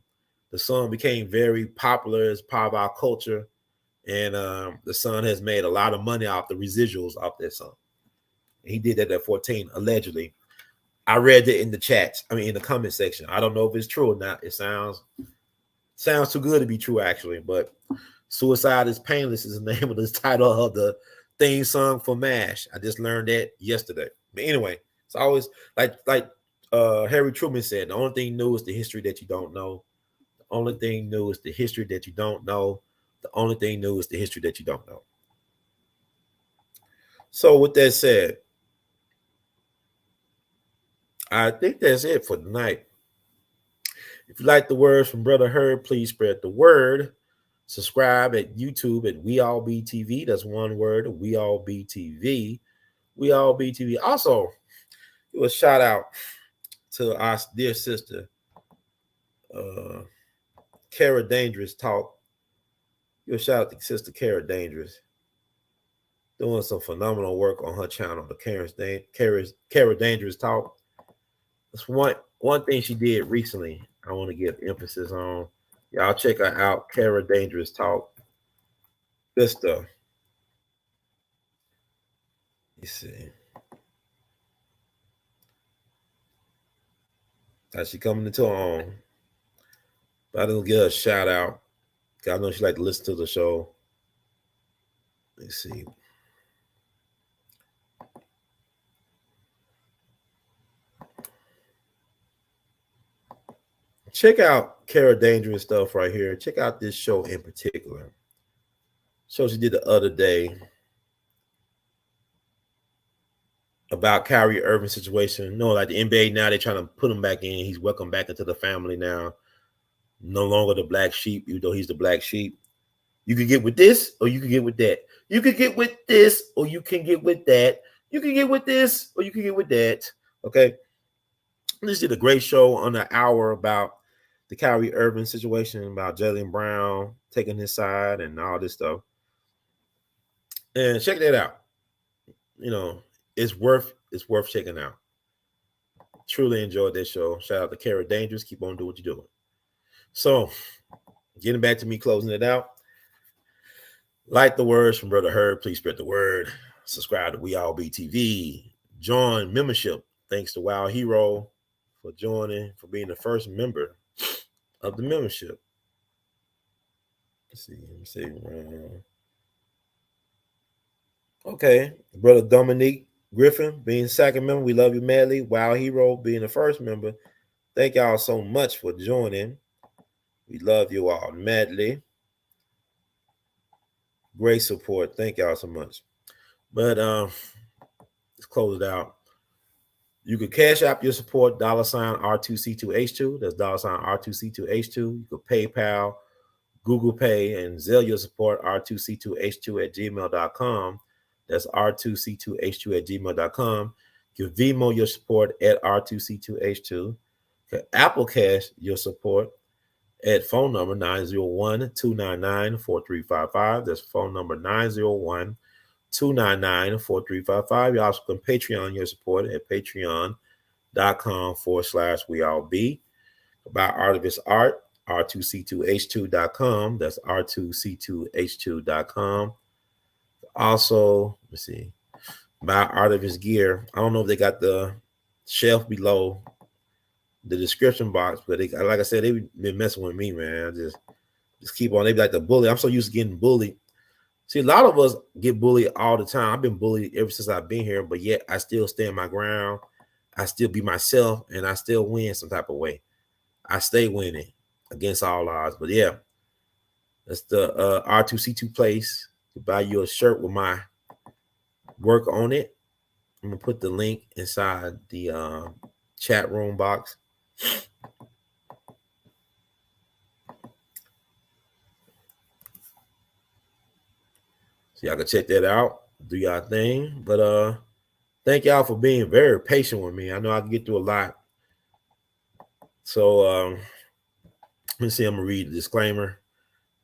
The song became very popular as part of our culture, and the son has made a lot of money off the residuals off that song. He did that at 14, allegedly. I read it in the chats. I mean, in the comment section. I don't know if it's true or not. It sounds too good to be true, actually. But "Suicide is Painless" is the name of the title of the theme song for MASH. I just learned that yesterday. But anyway, it's always like Harry Truman said, the only thing new is the history that you don't know. The only thing new is the history that you don't know. The only thing new is the history that you don't know. So with that said, I think that's it for tonight. If you like the words from Brother Herb, please spread the word. Subscribe at YouTube at We All Be TV. That's one word, We All Be TV. We All Be TV. Also, give a shout out to our dear sister, Kara Dangerous Talk. Give a shout out to Sister Kara Dangerous. Doing some phenomenal work on her channel, the Kara Dangerous Talk. That's one thing she did recently. I want to give emphasis on. Y'all check her out, Kara Dangerous Talk. Good stuff. You see. How's she coming into her own? But I don't give her a shout out. I know she like to listen to the show. Let's see. Check out Kara Dangerous stuff right here. Check out this show in particular. Show she did the other day about Kyrie Irving situation. No, like the NBA now, they're trying to put him back in. He's welcome back into the family now. No longer the black sheep, even though he's the black sheep. You can get with this or you can get with that. You can get with this or you can get with that. You can get with this or you can get with that. Okay. This did a great show on an hour about the Kyrie Irving situation, about Jaylen Brown taking his side and all this stuff. And check that out. You know, it's worth checking out. Truly enjoyed that show. Shout out to Kara Dangerous. Keep on doing what you're doing. So, getting back to me closing it out. Like the words from Brother Herb, please spread the word. Subscribe to We All Be TV. Join membership. Thanks to Wild Hero for joining, for being the first member of the membership. Let me see. Okay. Brother Dominique Griffin being second member. We love you madly. Wild Hero being the first member. Thank y'all so much for joining. We love you all madly. Great support. Thank y'all so much. But let's close it out. You could cash out your support, $R2C2H2. That's $R2C2H2. You could PayPal, Google Pay, and Zelle your support, R2C2H2 at gmail.com. That's R2C2H2 at gmail.com. You can Venmo your support at R2C2H2. You can Apple Cash your support at phone number 901-299-4355. That's phone number 901-299-4355. You also can Patreon your support at patreon.com/weallbe. About Artivist Art, R2C2H2.com. That's R2C2H2.com. Also, let's see, about Artivist Gear. I don't know if they got the shelf below the description box, but they, like I said, they've been messing with me, man. Just keep on. They be like the bully. I'm so used to getting bullied. See, a lot of us get bullied all the time. I've been bullied ever since I've been here, but yet I still stand my ground. I still be myself, and I still win some type of way. I stay winning against all odds. But yeah, that's the R2C2 place. To buy you a shirt with my work on it. I'm gonna put the link inside the chat room box. So y'all can check that out, do y'all thing. But thank y'all for being very patient with me. I know I can get through a lot. So let me see, I'm gonna read the disclaimer.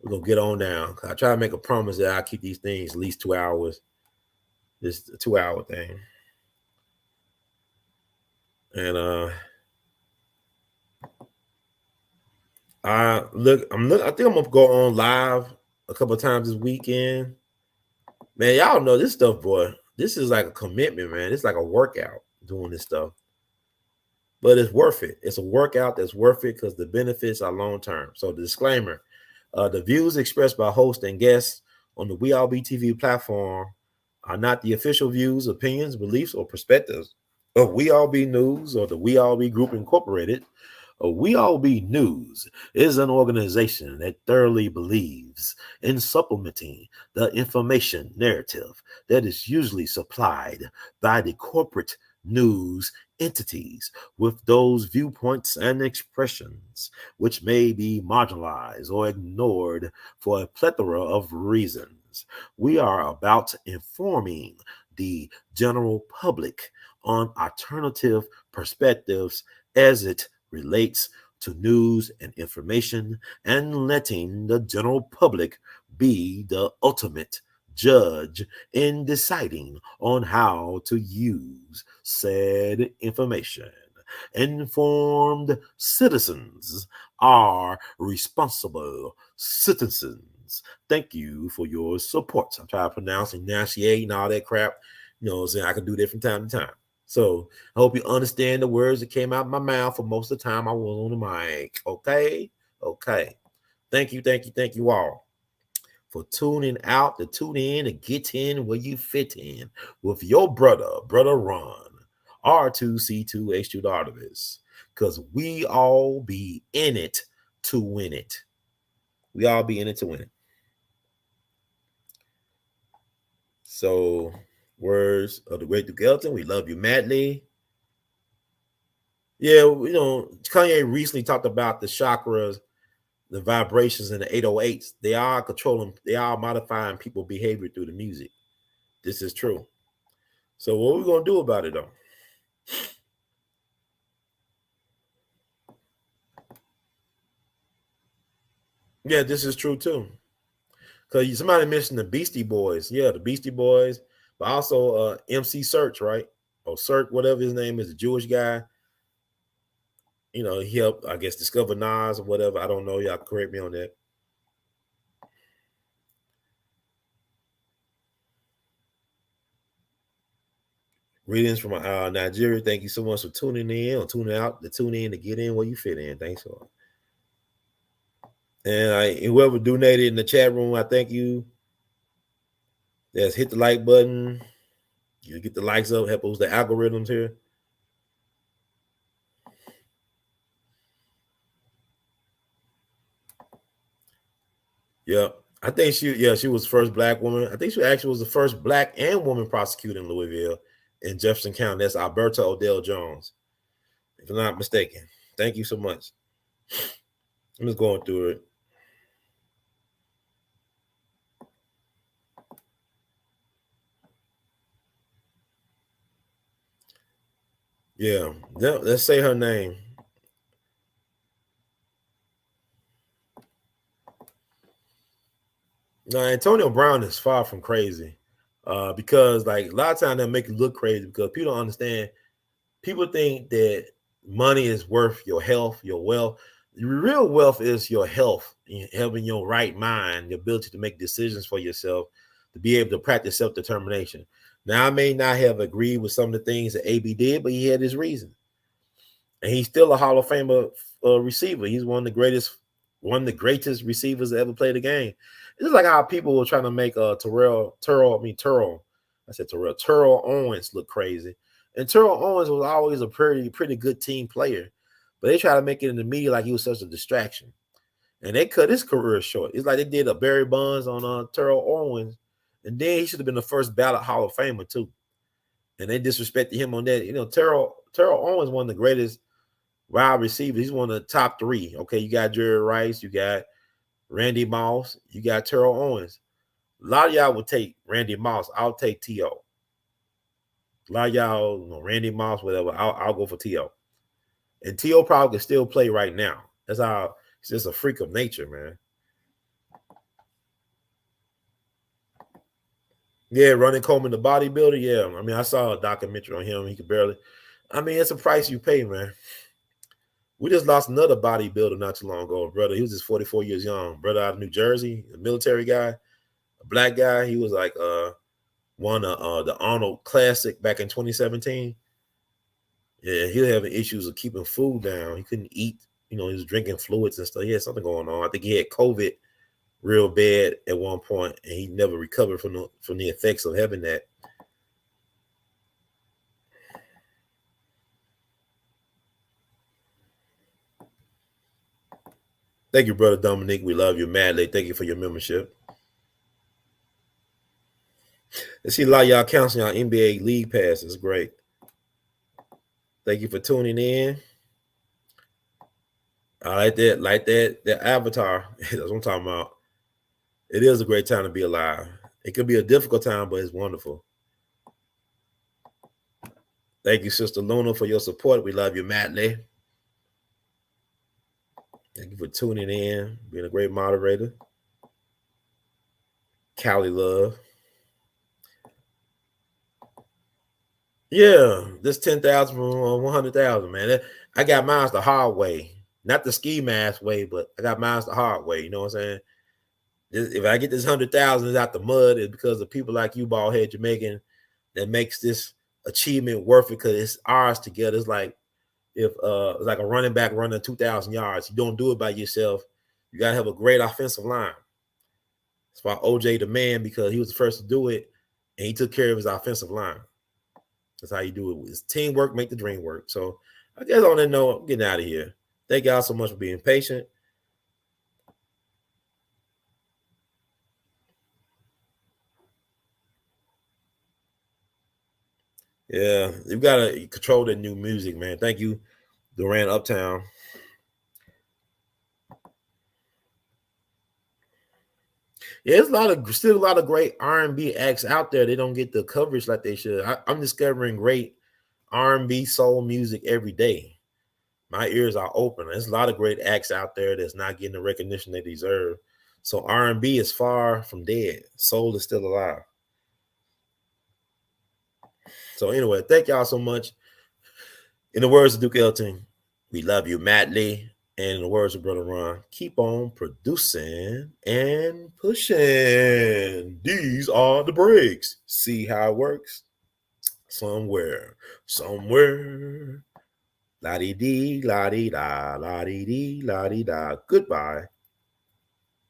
We're gonna get on down. I try to make a promise that I keep these things at least 2 hours. This 2-hour thing. And I think I'm gonna go on live a couple of times this weekend. Man, y'all know this stuff, boy. This is like a commitment, man. It's like a workout doing this stuff. But it's worth it. It's a workout that's worth it because the benefits are long term. So the disclaimer: the views expressed by hosts and guests on the We All Be TV platform are not the official views, opinions, beliefs, or perspectives of We All Be News or the We All Be Group Incorporated. We All Be News is an organization that thoroughly believes in supplementing the information narrative that is usually supplied by the corporate news entities with those viewpoints and expressions which may be marginalized or ignored for a plethora of reasons. We are about informing the general public on alternative perspectives as it relates to news and information, and letting the general public be the ultimate judge in deciding on how to use said information. Informed citizens are responsible citizens. Thank you for your support. I'm trying to pronounce, enunciate, and all that crap. You know what I'm saying? I can do that from time to time. So I hope you understand the words that came out of my mouth for most of the time I was on the mic. Okay? Okay. Thank you all for tuning out, to tune in, to get in where you fit in with your brother Ron, R2C2H2 Artivist, because we all be in it to win it. We all be in it to win it. So, words of the great Duke Ellington, we love you madly. Yeah, you know, Kanye recently talked about the chakras, the vibrations, and the 808s. They are controlling, they are modifying people's behavior through the music. This is true. So what are we going to do about it, though? Yeah, this is true, too. Because somebody mentioned the Beastie Boys. Yeah, the Beastie Boys. But also MC Search, right? Or Search, whatever his name is, a Jewish guy. You know, he helped, I guess, discover Nas or whatever. I don't know. Y'all correct me on that. Greetings from Nigeria. Thank you so much for tuning in or tuning out, to tune in, to get in where you fit in. Thanks for and whoever donated in the chat room, I thank you. Just hit the like button. You get the likes up, help us the algorithms here. Yep. I think she was the first black woman. I think she actually was the first black and woman prosecutor in Louisville in Jefferson County. That's Alberta Odell Jones, if I'm not mistaken. Thank you so much. I'm just going through it. Yeah, let's say her name. No, Antonio Brown is far from crazy, because like a lot of times they make it look crazy because people don't understand. People think that money is worth your health, your wealth. The real wealth is your health, having your right mind, the ability to make decisions for yourself, to be able to practice self-determination. Now, I may not have agreed with some of the things that AB did, but he had his reason. And he's still a Hall of Famer receiver. He's one of the greatest receivers that ever played the game. It's just like how people were trying to make Terrell Owens look crazy. And Terrell Owens was always a pretty good team player. But they try to make it in the media like he was such a distraction. And they cut his career short. It's like they did a Barry Bonds on Terrell Owens. And then he should have been the first ballot Hall of Famer too. And they disrespected him on that. You know, Terrell Owens, one of the greatest wide receivers. He's one of the top three. Okay, you got Jerry Rice, you got Randy Moss, you got Terrell Owens. A lot of y'all would take Randy Moss. I'll take T.O. A lot of y'all, Randy Moss, whatever. I'll go for T.O. And T.O. probably can still play right now. That's how he's just a freak of nature, man. Yeah, Ronnie Coleman, the bodybuilder. Yeah, I mean, I saw a documentary on him. He could barely. I mean, it's a price you pay, man. We just lost another bodybuilder not too long ago, brother. He was just 44 years young. Brother out of New Jersey, a military guy, a black guy. He was like won the Arnold Classic back in 2017. Yeah, he was having issues of keeping food down. He couldn't eat. He was drinking fluids and stuff. He had something going on. I think he had COVID real bad at one point, and he never recovered from the effects of having that. Thank you, brother Dominique. We love you madly. Thank you for your membership. I see a lot of y'all counseling on NBA League Pass. It's great. Thank you for tuning in. I like that avatar. That's what I'm talking about. It is a great time to be alive. It could be a difficult time, but it's wonderful. Thank you, Sister Luna, for your support. We love you madly. Thank you for tuning in, being a great moderator. Cali love. Yeah, this 10,000 from 100,000, man. I got mine the hard way, not the ski mask way, but I got mine the hard way. You know what I'm saying? If I get this 100,000 out the mud, it's because of people like you, bald head Jamaican, that makes this achievement worth it because it's ours together. It's like if it's like a running back running 2,000 yards. You don't do it by yourself. You gotta have a great offensive line. That's why OJ the man, because he was the first to do it, and he took care of his offensive line. That's how you do it. It's teamwork, make the dream work. So I guess on that note, I'm getting out of here. Thank y'all so much for being patient. Yeah, you gotta control the new music, man. Thank you, Durant Uptown. Yeah, there's still a lot of great R&B acts out there. They don't get the coverage like they should. I'm discovering great R&B soul music every day. My ears are open. There's a lot of great acts out there that's not getting the recognition they deserve. So R&B is far from dead. Soul is still alive. So anyway, thank y'all so much. In the words of Duke Ellington, we love you madly. And in the words of Brother Ron, keep on producing and pushing. These are the breaks. See how it works? Somewhere. La-dee-dee, la-dee-da, la-dee-dee, la-dee-da. Goodbye.